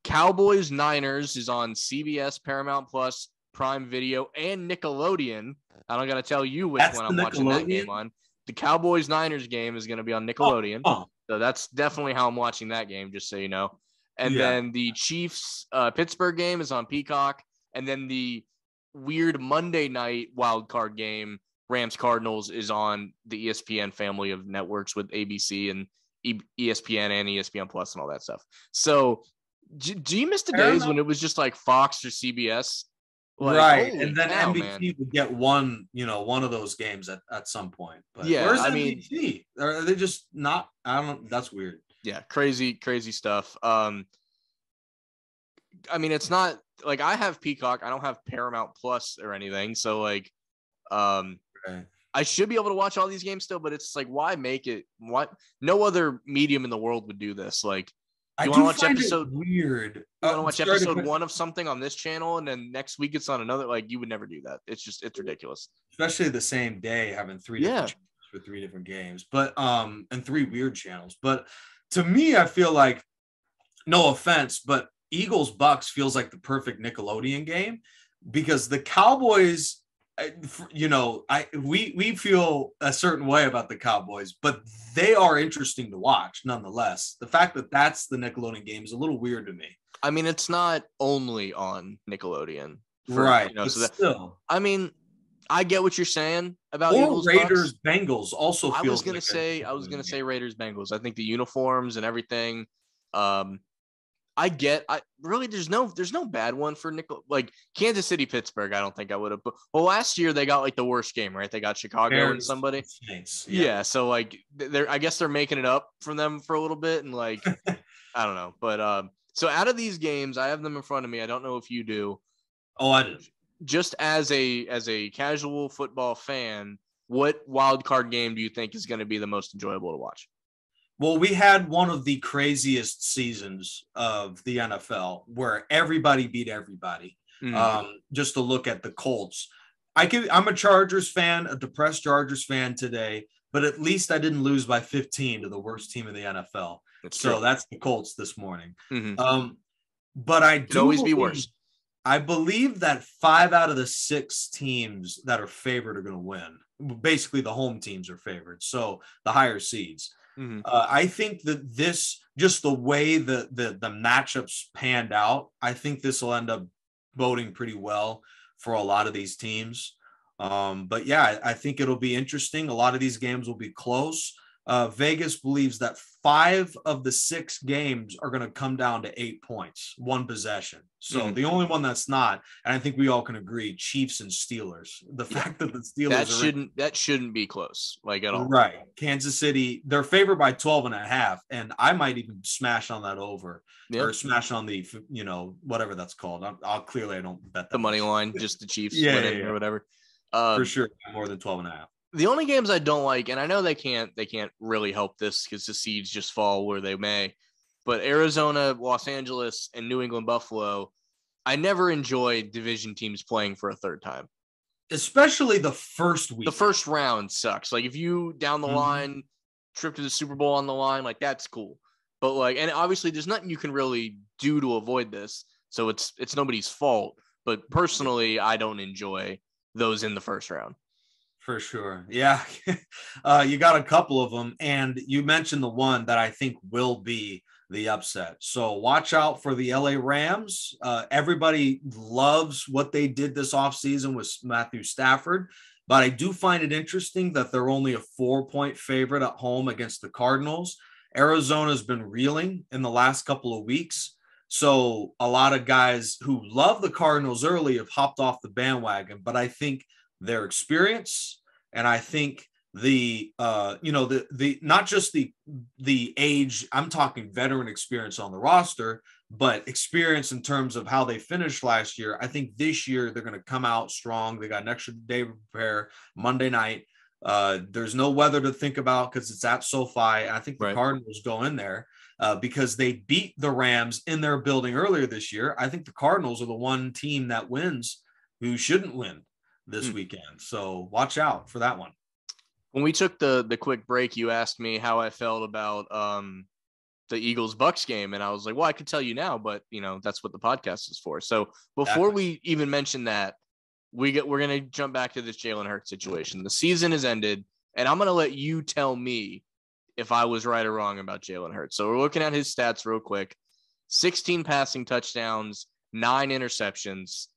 Cowboys Niners is on CBS, Paramount Plus, Prime Video, and Nickelodeon. I don't got to tell you which one I'm watching that game on. The Cowboys Niners game is going to be on Nickelodeon. So that's definitely how I'm watching that game, just so you know. And then the Chiefs Pittsburgh game is on Peacock. And then the weird Monday night wildcard game, Rams Cardinals, is on the ESPN family of networks with ABC and ESPN and ESPN Plus and all that stuff. So do you miss the days when it was just like Fox or CBS? Right. And then NBC would get one of those games at some point. But where's NBC? Are they just not? I don't. That's weird. Yeah, crazy stuff. I mean, it's not like I have Peacock. I don't have Paramount Plus or anything. So I should be able to watch all these games still, but it's like, why make it? What? No other medium in the world would do this. Like, you want to watch episode weird? You want to watch episode 1 of something on this channel, and then next week it's on another. Like, you would never do that. It's ridiculous. Especially the same day having 3 different channels for 3 different games, but and 3 weird channels. But to me, I feel like, no offense, but Eagles Bucks feels like the perfect Nickelodeon game because the Cowboys, we feel a certain way about the Cowboys, but they are interesting to watch nonetheless. The fact that that's the Nickelodeon game is a little weird to me. I mean, it's not only on Nickelodeon, Right? But so still, I mean, I get what you're saying about or Eagles Raiders Bucks. Bengals also I feels was gonna say Raiders Bengals. I think the uniforms and everything. There's no bad one for Nickel, like Kansas City Pittsburgh. I don't think I would have. Well, last year they got like the worst game, right? They got Chicago and somebody. Yeah, so like I guess they're making it up for them for a little bit, and like I don't know, but so out of these games, I have them in front of me. I don't know if you do. Oh, I do. Just as a casual football fan, what wild card game do you think is going to be the most enjoyable to watch? Well, we had one of the craziest seasons of the NFL where everybody beat everybody. Just to look at the Colts. I'm a Chargers fan, a depressed Chargers fan today, but at least I didn't lose by 15 to the worst team in the NFL. That's the Colts this morning. But I do always be worse. I believe that 5 out of the 6 teams that are favored are going to win. Basically, the home teams are favored, so the higher seeds. I think that this, just the way the matchups panned out, I think this will end up boding pretty well for a lot of these teams. But yeah, I think it'll be interesting. A lot of these games will be close. Vegas believes that 5 of the 6 games are going to come down to 8 points, 1 possession. So the only one that's not, and I think we all can agree, Chiefs and Steelers. The fact that the Steelers that shouldn't be close, like at all. Right. Kansas City, they're favored by 12.5, and I might even smash on that over or smash on the, whatever that's called. I don't bet that the money line, just the Chiefs winning or whatever. For sure, more than 12.5. The only games I don't like, and I know they can't really help this because the seeds just fall where they may, but Arizona, Los Angeles, and New England Buffalo, I never enjoyed division teams playing for a third time. Especially the first week. The first round sucks. Like if you down the line, trip to the Super Bowl on the line, like that's cool. But like, and obviously there's nothing you can really do to avoid this. So it's nobody's fault. But personally, I don't enjoy those in the first round. For sure. Yeah. You got a couple of them. And you mentioned the one that I think will be the upset. So watch out for the LA Rams. Everybody loves what they did this offseason with Matthew Stafford. But I do find it interesting that they're only a 4-point favorite at home against the Cardinals. Arizona's been reeling in the last couple of weeks. So a lot of guys who love the Cardinals early have hopped off the bandwagon. But I think their experience, and I think the not just the age, I'm talking veteran experience on the roster, but experience in terms of how they finished last year. I think this year they're going to come out strong. They got an extra day to prepare. Monday night, there's no weather to think about because it's at SoFi. I think the Cardinals go in there because they beat the Rams in their building earlier this year. I think the Cardinals are the one team that wins who shouldn't win this weekend. So watch out for that one. When we took the quick break, you asked me how I felt about the Eagles Bucks game. And I was like, well, I could tell you now, but that's what the podcast is for. So before we even mention that, we're going to jump back to this Jalen Hurts situation. The season has ended, and I'm going to let you tell me if I was right or wrong about Jalen Hurts. So we're looking at his stats real quick. 16 passing touchdowns, 9 interceptions.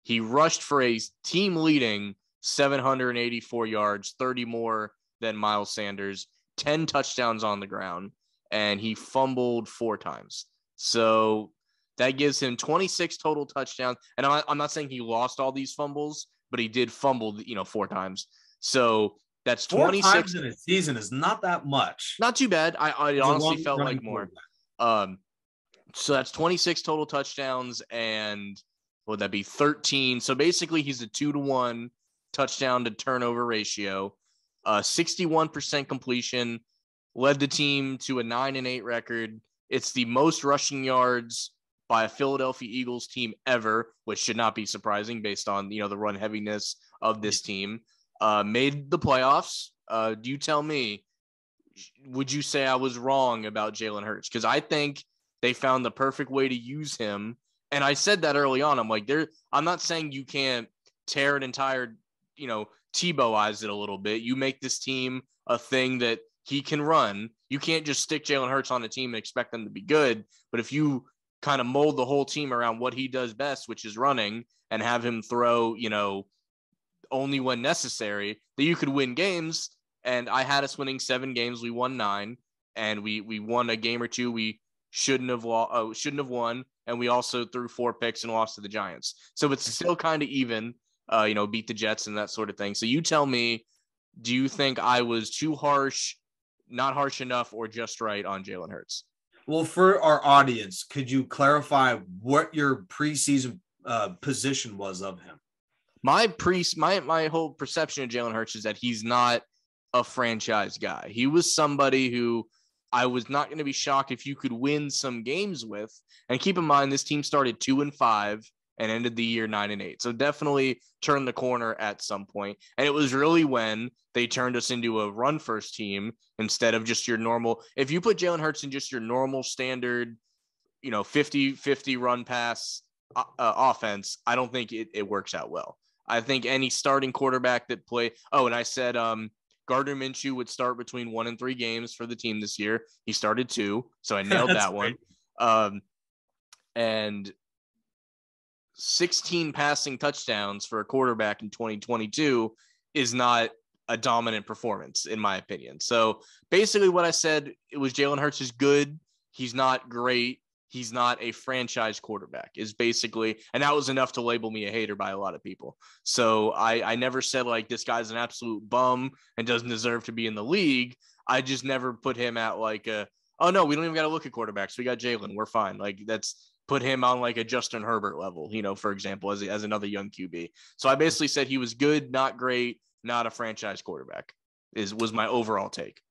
He rushed for a team-leading 784 yards, 30 more than Miles Sanders, 10 touchdowns on the ground, and he fumbled 4 times. So that gives him 26 total touchdowns. And I'm not saying he lost all these fumbles, but he did fumble, 4 times. So that's 26 4 times in a season is not that much. Not too bad. I honestly felt like more. So that's 26 total touchdowns, and would that be 13? So basically he's a 2-to-1 touchdown to turnover ratio, 61% completion, led the team to a 9-8 record. It's the most rushing yards by a Philadelphia Eagles team ever, which should not be surprising based on, the run heaviness of this team. Made the playoffs. Do you tell me, would you say I was wrong about Jalen Hurts? Because I think They found the perfect way to use him. And I said that early on. I'm like, I'm not saying you can't tear an entire, Tebow-ize it a little bit. You make this team a thing that he can run. You can't just stick Jalen Hurts on a team and expect them to be good. But if you kind of mold the whole team around what he does best, which is running, and have him throw, only when necessary, that you could win games. And I had us winning 7 games. We won 9, and we won a game or two we shouldn't have won. And we also threw 4 picks and lost to the Giants. So it's still kind of even, beat the Jets and that sort of thing. So you tell me, do you think I was too harsh, not harsh enough, or just right on Jalen Hurts? Well, for our audience, could you clarify what your preseason position was of him? My whole perception of Jalen Hurts is that he's not a franchise guy. He was somebody who I was not going to be shocked if you could win some games with. And keep in mind, this team started 2-5 and ended the year 9-8. So definitely turned the corner at some point. And it was really when they turned us into a run first team instead of just your normal. If you put Jalen Hurts in just your normal standard, 50-50 run pass offense, I don't think it works out well. I think any starting quarterback that play. Oh, and I said Gardner Minshew would start between 1 and 3 games for the team this year. He started 2, so I nailed that one. And 16 passing touchdowns for a quarterback in 2022 is not a dominant performance, in my opinion. So basically what I said, it was Jalen Hurts is good. He's not great. He's not a franchise quarterback is basically, and that was enough to label me a hater by a lot of people. So I never said like this guy's an absolute bum and doesn't deserve to be in the league. I just never put him at like oh no, we don't even got to look at quarterbacks. We got Jalen. We're fine. Like that's put him on like a Justin Herbert level, for example, as another young QB. So I basically said he was good, not great, not a franchise quarterback was my overall take.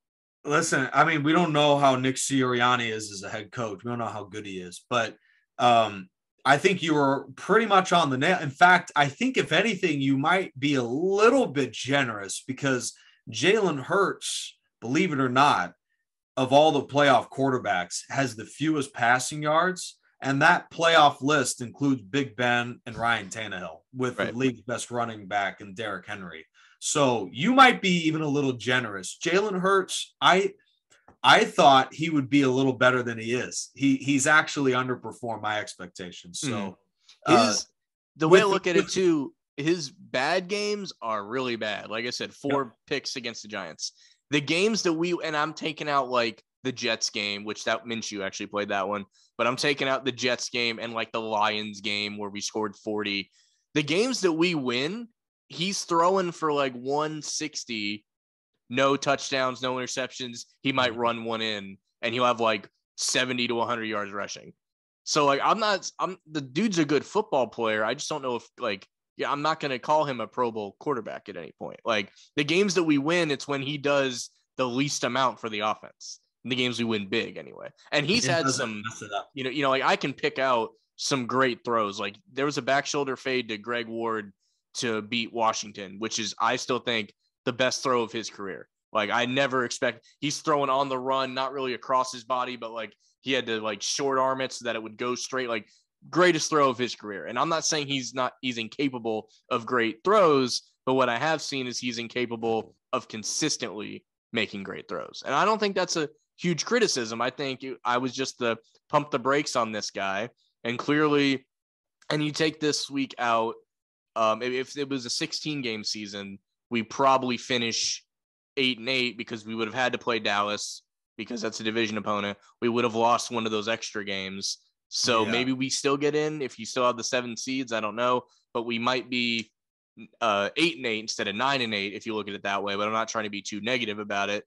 Listen, I mean, we don't know how Nick Sirianni is as a head coach. We don't know how good he is, but I think you were pretty much on the nail. In fact, I think if anything, you might be a little bit generous because Jalen Hurts, believe it or not, of all the playoff quarterbacks, has the fewest passing yards. And that playoff list includes Big Ben and Ryan Tannehill with the league's best running back and Derrick Henry. So you might be even a little generous. Jalen Hurts, I thought he would be a little better than he is. He's actually underperformed my expectations. So the way I look at it too, his bad games are really bad. Like I said, 4 picks against the Giants. The games that and I'm taking out like the Jets game, which that Minshew actually played that one, but I'm taking out the Jets game and like the Lions game where we scored 40. The games that we win, he's throwing for like 160, no touchdowns, no interceptions. He might run one in and he'll have like 70 to 100 yards rushing. So like, the dude's a good football player. I just don't know if I'm not going to call him a Pro Bowl quarterback at any point. Like the games that we win, it's when he does the least amount for the offense. In the games we win big anyway. And he's had some, like I can pick out some great throws. Like there was a back shoulder fade to Greg Ward to beat Washington, which is, I still think, the best throw of his career. Like I never expect he's throwing on the run, not really across his body, but like he had to like short arm it so that it would go straight, like greatest throw of his career. And I'm not saying he's incapable of great throws, but what I have seen is he's incapable of consistently making great throws. And I don't think that's a huge criticism. I think I was just the pump the brakes on this guy. And clearly, and you take this week out, if it was a 16-game season, we probably finish 8-8 because we would have had to play Dallas because that's a division opponent. We would have lost one of those extra games. So maybe we still get in if you still have the 7 seeds. I don't know, but we might be 8-8 instead of 9-8 if you look at it that way. But I'm not trying to be too negative about it.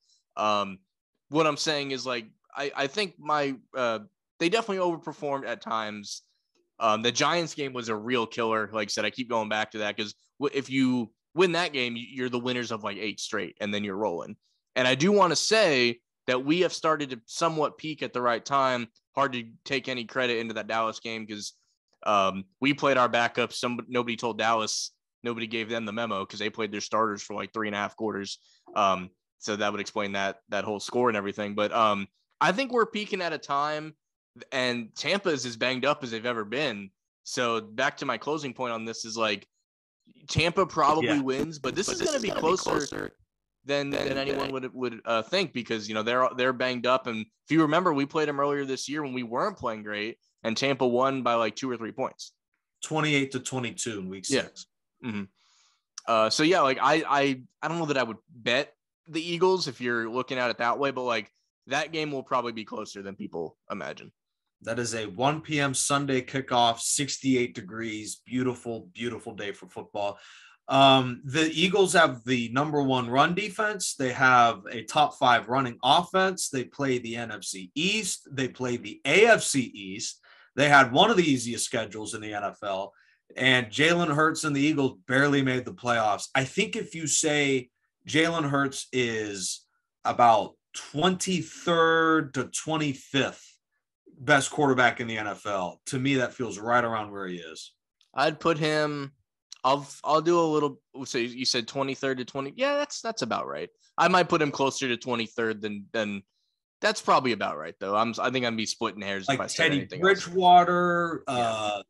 What I'm saying is like I think they definitely overperformed at times. The Giants game was a real killer. Like I said, I keep going back to that because if you win that game, you're the winners of like 8 straight, and then you're rolling. And I do want to say that we have started to somewhat peak at the right time. Hard to take any credit into that Dallas game because we played our backups. Nobody told Dallas. Nobody gave them the memo because they played their starters for like 3.5 quarters. So that would explain that whole score and everything. But I think we're peaking at a time and Tampa is as banged up as they've ever been. So back to my closing point on this is like Tampa probably wins, but this is going to be closer than anyone would think, because they're banged up. And if you remember, we played them earlier this year when we weren't playing great, and Tampa won by like 2 or 3 points, 28-22 in week 6. Yeah. Mm-hmm. So yeah, like I don't know that I would bet the Eagles if you're looking at it that way, but like that game will probably be closer than people imagine. That is a 1 p.m. Sunday kickoff, 68 degrees, beautiful, beautiful day for football. The Eagles have the number 1 run defense. They have a top 5 running offense. They play the NFC East. They play the AFC East. They had one of the easiest schedules in the NFL. And Jalen Hurts and the Eagles barely made the playoffs. I think if you say Jalen Hurts is about 23rd to 25th best quarterback in the NFL, to me, that feels right around where he is. I'd put him, I'll do a little, so you said 23rd to 20. Yeah, that's about right. I might put him closer to 23rd than that's probably about right, though. I think I'm be splitting hairs like if I said Teddy anything Bridgewater,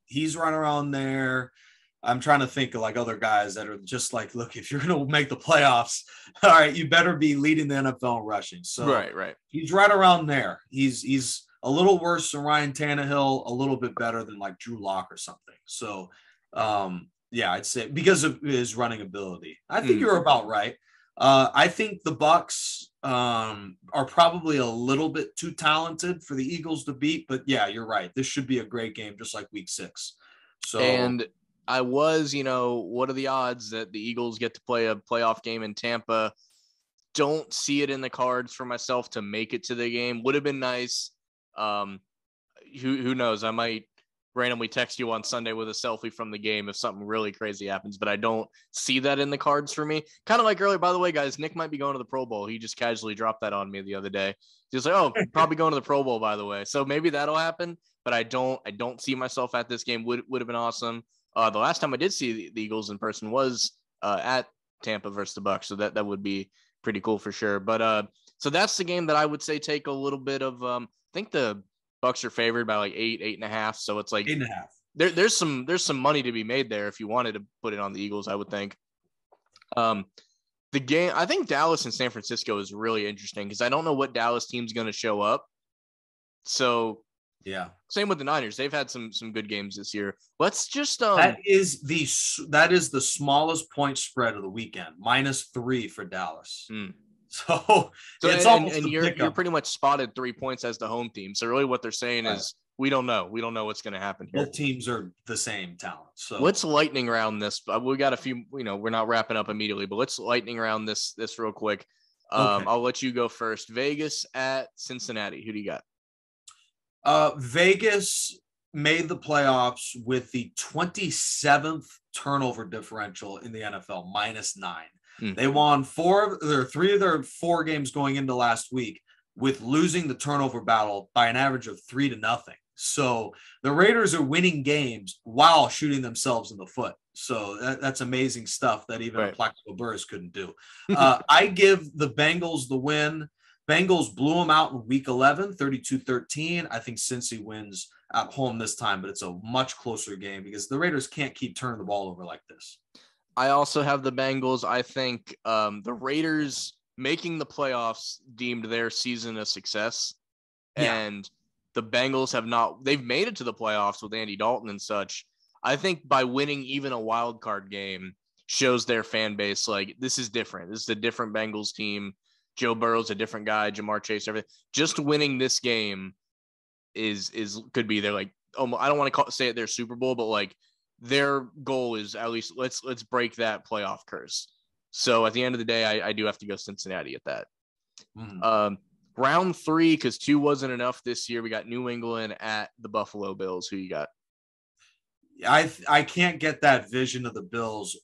he's right around there. I'm trying to think of like other guys that are just like, look, if you're going to make the playoffs, all right, you better be leading the NFL in rushing. So right. He's right around there. He's a little worse than Ryan Tannehill, a little bit better than like Drew Lock or something. So, I'd say because of his running ability, I think you're about right. I think the Bucs are probably a little bit too talented for the Eagles to beat, but yeah, you're right. This should be a great game, just like week 6. So, and I was, what are the odds that the Eagles get to play a playoff game in Tampa? Don't see it in the cards for myself to make it to the game. Would have been nice. Who knows? I might randomly text you on Sunday with a selfie from the game if something really crazy happens, but I don't see that in the cards for me. Kind of like earlier, by the way, guys, Nick might be going to the Pro Bowl. He just casually dropped that on me the other day. He was like, "Oh, probably going to the Pro Bowl, by the way." So maybe that'll happen, but I don't see myself at this game. Would have been awesome. The last time I did see the Eagles in person was at Tampa versus the Bucs, so that would be pretty cool for sure. But so that's the game that I would say take a little bit of. I think the Bucs are favored by like 8.5, so it's like 8.5. There's some money to be made there if you wanted to put it on the Eagles, I would think. The game, I think Dallas and San Francisco is really interesting because I don't know what Dallas team's going to show up. So yeah, same with the Niners. They've had some good games this year. Let's just that is the smallest point spread of the weekend, -3 for Dallas. So it's almost and you're pretty much spotted 3 points as the home team. So really what they're saying is we don't know what's going to happen here. Both teams are the same talent. So let's lightning round this. We got a few, we're not wrapping up immediately, but let's lightning round this real quick. Okay. I'll let you go first. Vegas at Cincinnati. Who do you got? Vegas made the playoffs with the 27th turnover differential in the NFL, -9. They won 3 of their 4 games going into last week with losing the turnover battle by an average of 3-0. So the Raiders are winning games while shooting themselves in the foot. So that's amazing stuff that even a Plaxico Burress couldn't do. I give the Bengals the win. Bengals blew them out in week 11, 32-13. I think Cincy wins at home this time, but it's a much closer game because the Raiders can't keep turning the ball over like this. I also have the Bengals. I think the Raiders making the playoffs deemed their season a success. Yeah. And the Bengals they've made it to the playoffs with Andy Dalton and such. I think by winning even a wild card game shows their fan base, like, this is different. This is a different Bengals team. Joe Burrow's a different guy, Jamar Chase, everything. Just winning this game could be their, like, I don't want to say it their Super Bowl, but like, their goal is at least let's break that playoff curse. So at the end of the day, I do have to go Cincinnati at that. Round 3, because 2 wasn't enough this year. We got New England at the Buffalo Bills. Who you got? I can't get that vision of the Bills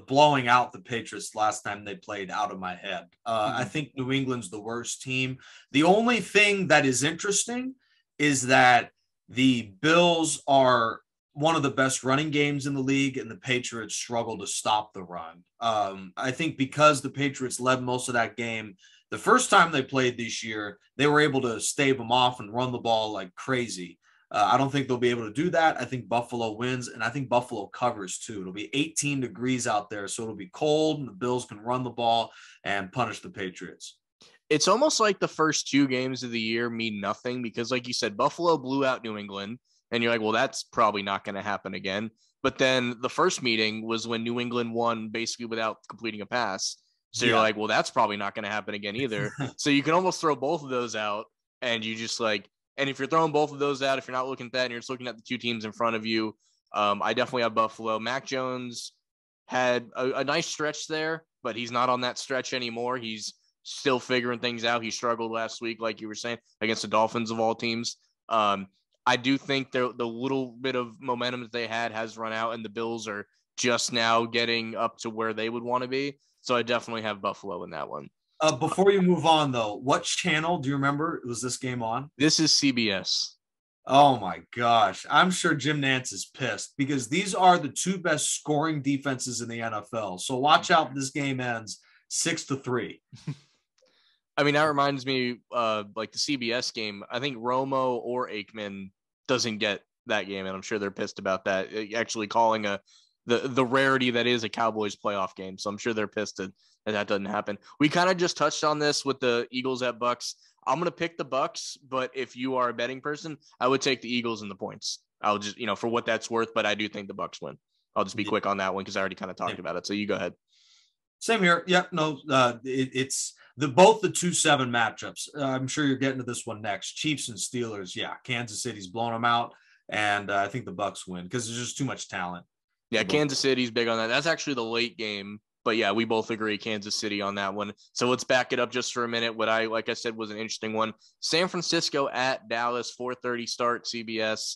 blowing out the Patriots last time they played out of my head. I think New England's the worst team. The only thing that is interesting is that the Bills are one of the best running games in the league, and the Patriots struggle to stop the run. I think because the Patriots led most of that game, The first time they played this year, they were able to stave them off and run the ball like crazy. I don't think they'll be able to do that. I think Buffalo wins, and I think Buffalo covers too. It'll be 18 degrees out there, so it'll be cold, and the Bills can run the ball and punish the Patriots. It's almost like the first 2 games of the year mean nothing because, like you said, Buffalo blew out New England, and you're like, well, that's probably not going to happen again. But then the first meeting was when New England won basically without completing a pass. So you're like, well, that's probably not going to happen again either. So you can almost throw both of those out, and you just like, and if you're throwing both of those out, if you're not looking at that and you're just looking at the 2 teams in front of you, I definitely have Buffalo. Mac Jones had a nice stretch there, but he's not on that stretch anymore. He's still figuring things out. He struggled last week, like you were saying, against the Dolphins of all teams. I do think the little bit of momentum that they had has run out, and the Bills are just now getting up to where they would want to be. So I definitely have Buffalo in that one. Before you move on, though, what channel do you remember was this game on? This is CBS. Oh, my gosh. I'm sure Jim Nantz is pissed because these are the 2 best scoring defenses in the NFL. So watch out. This game ends 6-3. I mean, that reminds me like the CBS game. I think Romo or Aikman doesn't get that game, and I'm sure they're pissed about that. Actually calling the rarity that is a Cowboys playoff game. So I'm sure they're pissed that doesn't happen. We kind of just touched on this with the Eagles at Bucks. I'm going to pick the Bucks, but if you are a betting person, I would take the Eagles and the points. I'll just, for what that's worth, but I do think the Bucks win. I'll just be quick on that one because I already kind of talked about it. So you go ahead. Same here. Yep. No, it's both the 2-7 matchups. I'm sure you're getting to this one next. Chiefs and Steelers. Yeah. Kansas City's blowing them out. And I think the Bucks win because there's just too much talent. Yeah. Kansas City's big on that. That's actually the late game. But yeah, we both agree Kansas City on that one. So let's back it up just for a minute. What like I said, was an interesting one. San Francisco at Dallas, 4:30 start, CBS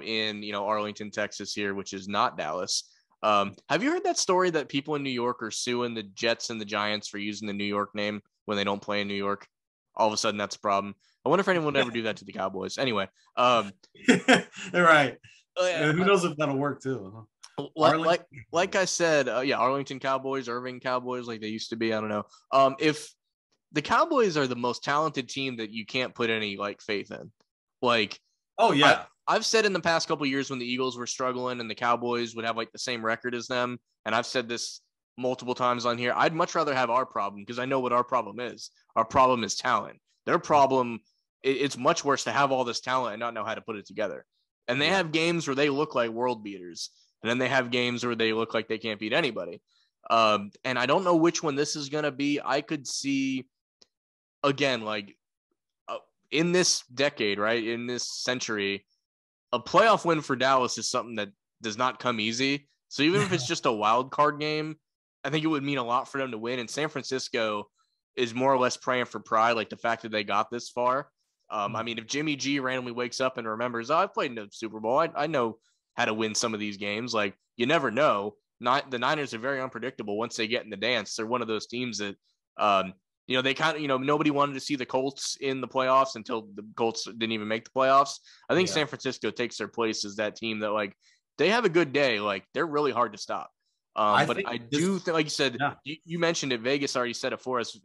in, Arlington, Texas here, which is not Dallas. Have you heard that story that people in New York are suing the Jets and the Giants for using the New York name when they don't play in New York? All of a sudden, that's a problem. I wonder if anyone would ever do that to the Cowboys. Anyway. Right. Who knows if that'll work too? Like I said, Arlington Cowboys, Irving Cowboys, like they used to be. I don't know. If the Cowboys are the most talented team that you can't put any faith in, oh yeah, I've said in the past couple of years when the Eagles were struggling and the Cowboys would have the same record as them, and I've said this multiple times on here, I'd much rather have our problem because I know what our problem is. Our problem is talent. Their problem, it's much worse to have all this talent and not know how to put it together. And they have games where they look like world beaters. And then they have games where they look like they can't beat anybody. And I don't know which one this is going to be. I could see, again, in this decade, right, in this century, a playoff win for Dallas is something that does not come easy. So even if it's just a wild card game, I think it would mean a lot for them to win. And San Francisco is more or less praying for pride, like the fact that they got this far. I mean, if Jimmy G randomly wakes up and remembers, I've played in the Super Bowl, I know how to win some of these games. You never know. The Niners are very unpredictable once they get in the dance. They're one of those teams that, they kind of, nobody wanted to see the Colts in the playoffs until the Colts didn't even make the playoffs. I think San Francisco takes their place as that team that, they have a good day. They're really hard to stop. But I do think, like you said, you mentioned it. Vegas already said it for us.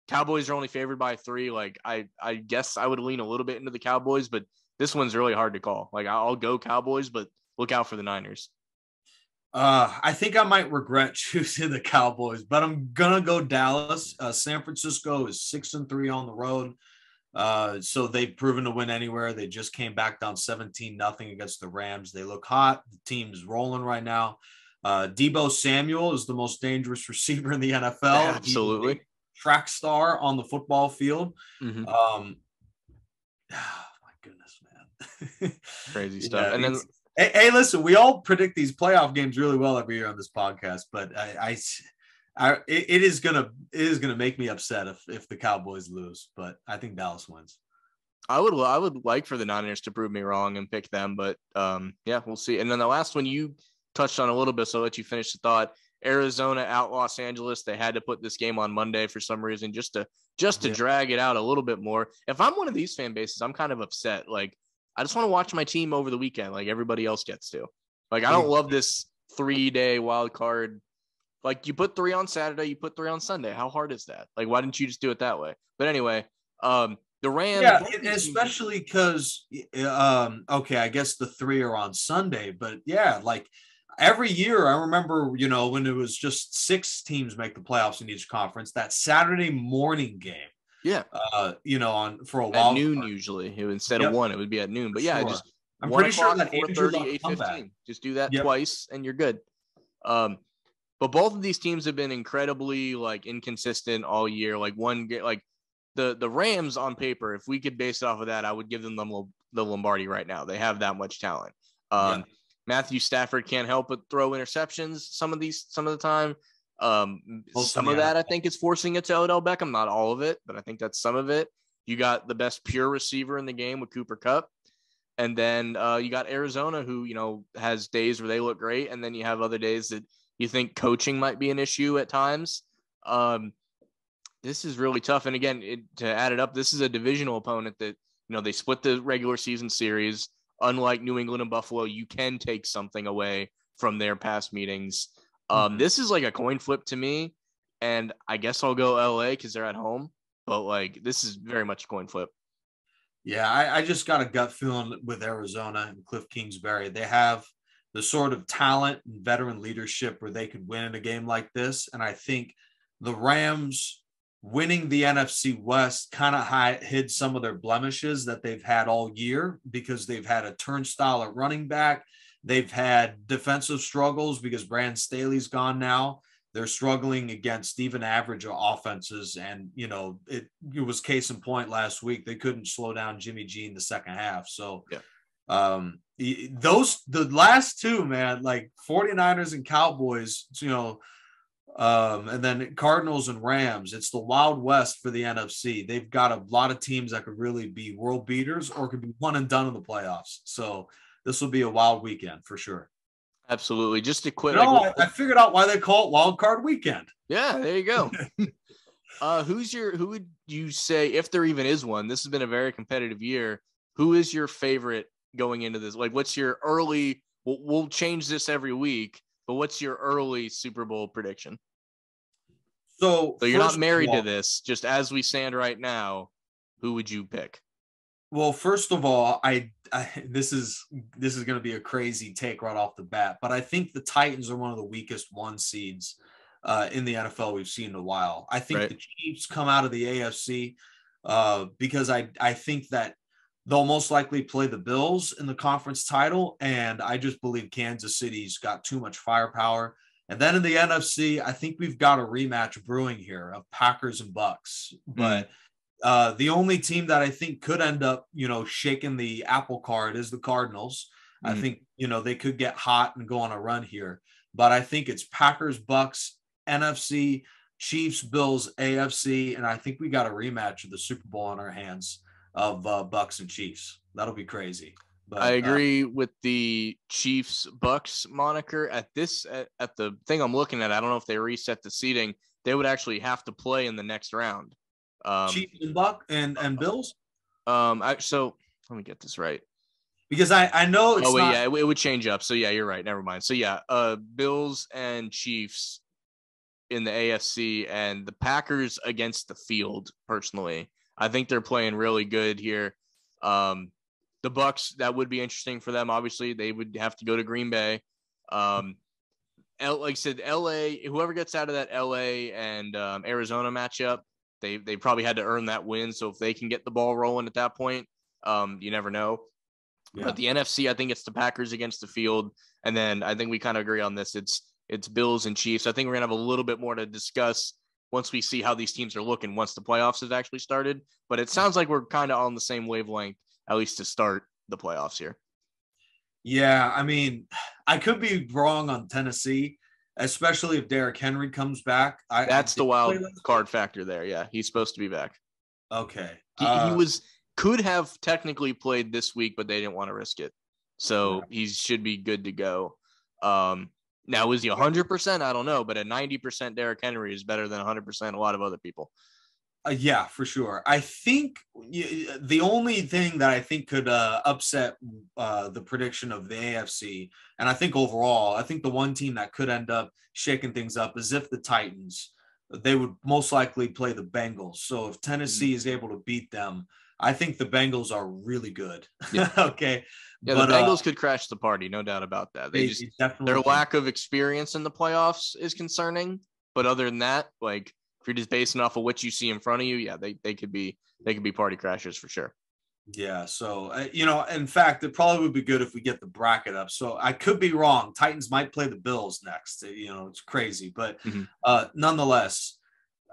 Cowboys are only favored by 3. I guess I would lean a little bit into the Cowboys, but this one's really hard to call. I'll go Cowboys, but look out for the Niners. I think I might regret choosing the Cowboys, but I'm gonna go Dallas. San Francisco is 6-3 on the road. So they've proven to win anywhere. They just came back down 17-0 against the Rams. They look hot. The team's rolling right now. Deebo Samuel is the most dangerous receiver in the NFL. Absolutely. Track star on the football field. Mm-hmm. My goodness, man. Crazy stuff. And then hey, listen, we all predict these playoff games really well every year on this podcast, but it is gonna make me upset if the Cowboys lose, but I think Dallas wins. I would like for the Niners to prove me wrong and pick them, but we'll see. And then the last one you touched on a little bit, so I'll let you finish the thought. Arizona at Los Angeles. They had to put this game on Monday for some reason, just to drag it out a little bit more. If I'm one of these fan bases, I'm kind of upset. I just want to watch my team over the weekend, like everybody else gets to. I don't love this 3-day wild card Like, you put 3 on Saturday, you put 3 on Sunday. How hard is that? Like, why didn't you just do it that way? But anyway, the Rams. Yeah, especially because, okay, I guess the 3 are on Sunday, but yeah, like every year, I remember, when it was just 6 teams make the playoffs in each conference, that Saturday morning game. Yeah. On for a at wild noon card. Instead of 1, it would be at noon. But yeah, Sure. just I'm pretty sure that 4:30, 8:15. Just do that twice, and you're good. But both of these teams have been incredibly like inconsistent all year. Like the Rams on paper, if we could base it off of that, I would give them the Lombardi right now. They have that much talent. Matthew Stafford can't help but throw interceptions some of the time. Some of that I think is forcing it to Odell Beckham, not all of it, but I think that's some of it. You got the best pure receiver in the game with Cooper Kupp. And then you got Arizona, who, has days where they look great. And then you have other days that you think coaching might be an issue at times. This is really tough. And again, to add it up, this is a divisional opponent that, they split the regular season series. Unlike New England and Buffalo, you can take something away from their past meetings. This is like a coin flip to me. And I guess I'll go LA because they're at home. But like, this is very much a coin flip. Yeah, I just got a gut feeling with Arizona and Cliff Kingsbury. They have the sort of talent and veteran leadership where they could win in a game like this. And I think the Rams winning the NFC West kind of hid some of their blemishes that they've had all year, because they've had a turnstile at running back. They've had defensive struggles because Brandon Staley's gone now. They're struggling against even average offenses. And, it was case in point last week. They couldn't slow down Jimmy G in the second half. So the last 2, man, like 49ers and Cowboys, and then Cardinals and Rams, it's the Wild West for the NFC. They've got a lot of teams that could really be world beaters or could be one and done in the playoffs. So this will be a wild weekend for sure. Absolutely. Just to quit. I figured out why they call it Wildcard Weekend. Yeah, there you go. Who would you say, if there even is one? This has been a very competitive year. Who is your favorite going into this? Like, what's your early? We'll change this every week, but what's your early Super Bowl prediction? So you're not married to this. Just as we stand right now, who would you pick? Well, first of all, this is going to be a crazy take right off the bat, but I think the Titans are one of the weakest 1 seeds in the NFL we've seen in a while. I think the Chiefs come out of the AFC because I think that they'll most likely play the Bills in the conference title, and I just believe Kansas City's got too much firepower. And then in the NFC, I think we've got a rematch brewing here of Packers and Bucks, but the only team that I think could end up, shaking the apple cart is the Cardinals. I think, they could get hot and go on a run here, but I think it's Packers, Bucks, NFC, Chiefs, Bills, AFC. And I think we got a rematch of the Super Bowl on our hands of Bucks and Chiefs. That'll be crazy. But I agree with the Chiefs Bucks moniker at the thing I'm looking at. I don't know if they reset the seeding. They would actually have to play in the next round. Chiefs and Buck and Bills. So let me get this right, because I know it's it would change up. So yeah, you're right. Never mind. So yeah, Bills and Chiefs in the AFC, and the Packers against the field. Personally, I think they're playing really good here. The Bucks, that would be interesting for them. Obviously, they would have to go to Green Bay. Like I said, LA. Whoever gets out of that LA and Arizona matchup, They probably had to earn that win. So if they can get the ball rolling at that point, you never know. Yeah. But the NFC, I think it's the Packers against the field. And then I think we kind of agree on this. It's Bills and Chiefs. I think we're going to have a little bit more to discuss once we see how these teams are looking once the playoffs have actually started. But it sounds like we're kind of on the same wavelength, at least to start the playoffs here. Yeah, I mean, I could be wrong on Tennessee, especially if Derrick Henry comes back. That's the wild card factor there. Yeah, he's supposed to be back. Okay. He could have technically played this week, but they didn't want to risk it. So he should be good to go. Now, is he 100%? I don't know, but a 90% Derrick Henry is better than 100% a lot of other people. Yeah, for sure. I think the only thing that I think could upset the prediction of the AFC, and I think overall, I think the one team that could end up shaking things up is if the Titans, they would most likely play the Bengals. So if Tennessee is able to beat them, I think the Bengals are really good. Yeah. Okay. Yeah, but the Bengals could crash the party, no doubt about that. They just their lack of experience in the playoffs is concerning. But other than that, like if you're just basing off of what you see in front of you, yeah, they could be party crashers for sure. Yeah, so in fact, it probably would be good if we get the bracket up. So I could be wrong. Titans might play the Bills next. It's crazy, but nonetheless,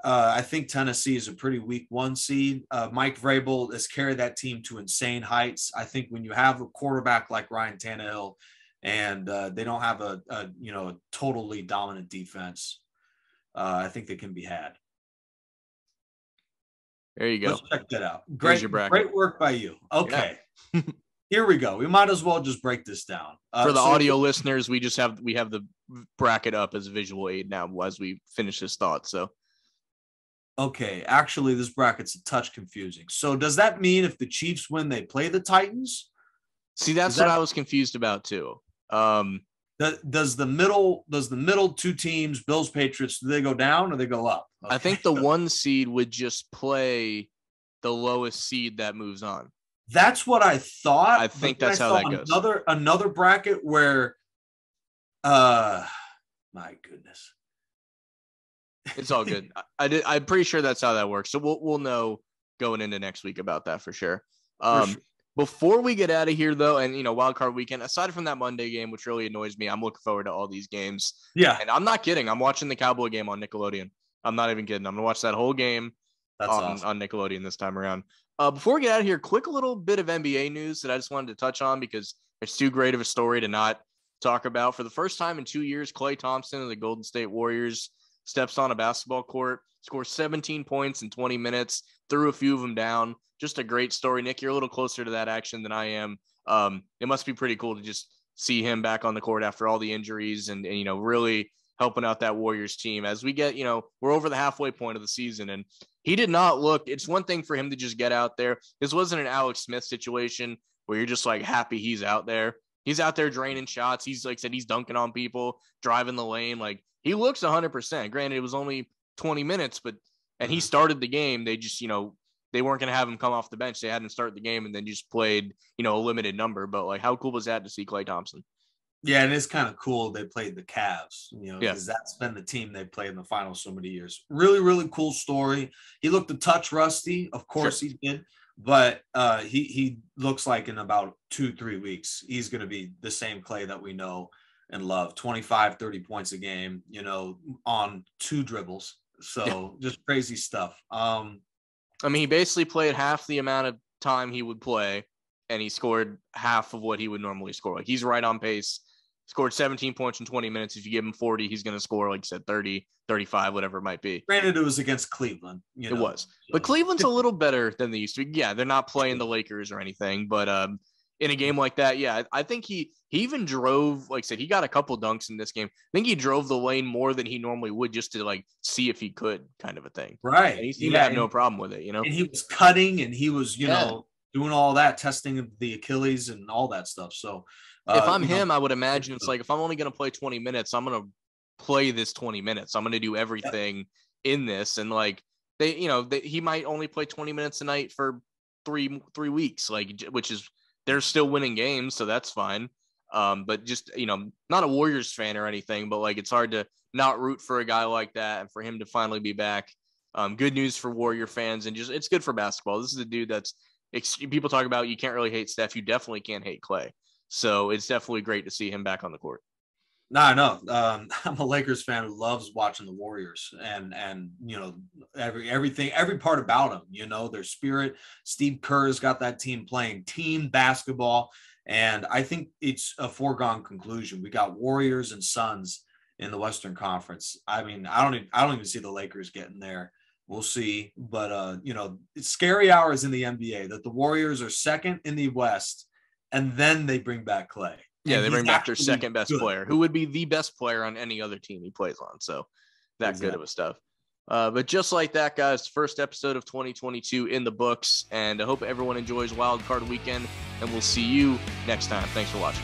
I think Tennessee is a pretty weak 1 seed. Mike Vrabel has carried that team to insane heights. I think when you have a quarterback like Ryan Tannehill, and they don't have a totally dominant defense, I think they can be had. There you go. Let's check that out. Great work by you. Okay. Yeah. Here we go. We might as well just break this down. For the audio listeners, we have the bracket up as a visual aid now as we finish this thought. So, okay, actually, this bracket's a touch confusing. So, does that mean if the Chiefs win, they play the Titans? See, that's what I was confused about too. Does the middle 2 teams, Bills, Patriots, do they go down or they go up? Okay. I think the 1 seed would just play the lowest seed that moves on. That's what I thought. I think that's how that goes. Another bracket where, my goodness, it's all good. I'm pretty sure that's how that works. So we'll know going into next week about that for sure. Before we get out of here, though, and, Wildcard weekend, aside from that Monday game, which really annoys me, I'm looking forward to all these games. Yeah. And I'm not kidding. I'm watching the Cowboy game on Nickelodeon. I'm not even kidding. I'm going to watch that whole game on Nickelodeon this time around. Before we get out of here, quick little bit of NBA news that I just wanted to touch on because it's too great of a story to not talk about. For the first time in 2 years, Klay Thompson of the Golden State Warriors steps on a basketball court, scores 17 points in 20 minutes, threw a few of them down. Just a great story. Nick, you're a little closer to that action than I am. It must be pretty cool to just see him back on the court after all the injuries and really helping out that Warriors team as we get, we're over the halfway point of the season. And he did not look, it's one thing for him to just get out there. This wasn't an Alex Smith situation where you're just like happy he's out there. He's out there draining shots. He's like I said, he's dunking on people, driving the lane. Like he looks 100%. Granted, it was only 20 minutes, and he started the game. They just, they weren't going to have him come off the bench. They had him start the game and then just played, a limited number. But like, how cool was that to see Klay Thompson? Yeah, and it's kind of cool they played the Cavs, because that's been the team they played in the finals so many years. Really, really cool story. He looked a touch rusty. Of course he did. But he looks like in about 2-3 weeks, he's going to be the same Klay that we know and love. 25, 30 points a game, on 2 dribbles. So just crazy stuff. He basically played half the amount of time he would play, and he scored half of what he would normally score. Like he's right on pace. Scored 17 points in 20 minutes. If you give him 40, he's going to score, like you said, 30, 35, whatever it might be. Granted, it was against Cleveland. It was. So. But Cleveland's a little better than they used to be. Yeah, they're not playing the Lakers or anything. But in a game like that, yeah, I think he even drove, like I said, he got a couple dunks in this game. I think he drove the lane more than he normally would just to, like, see if he could kind of a thing. Right. And he seemed to have no problem with it, And he was cutting and he was, doing all that, testing the Achilles and all that stuff. So if I'm him, I would imagine it's like, if I'm only going to play 20 minutes, I'm going to play this 20 minutes. I'm going to do everything in this. And like he might only play 20 minutes a night for three weeks, like, which is, they're still winning games. So that's fine. But just, not a Warriors fan or anything, but like, it's hard to not root for a guy like that and for him to finally be back. Good news for Warrior fans, and just, it's good for basketball. This is a dude that's, people talk about, you can't really hate Steph. You definitely can't hate Klay. So it's definitely great to see him back on the court. No, I know. I'm a Lakers fan who loves watching the Warriors and everything, every part about them, their spirit. Steve Kerr's got that team playing team basketball. And I think it's a foregone conclusion. We got Warriors and Suns in the Western Conference. I don't even see the Lakers getting there. We'll see. But, it's scary hours in the NBA that the Warriors are second in the West, and then they bring back Klay. Yeah, they bring back their second best player, who would be the best player on any other team he plays on. So that good of a stuff. But just like that, guys, first episode of 2022 in the books. And I hope everyone enjoys Wildcard weekend. And we'll see you next time. Thanks for watching.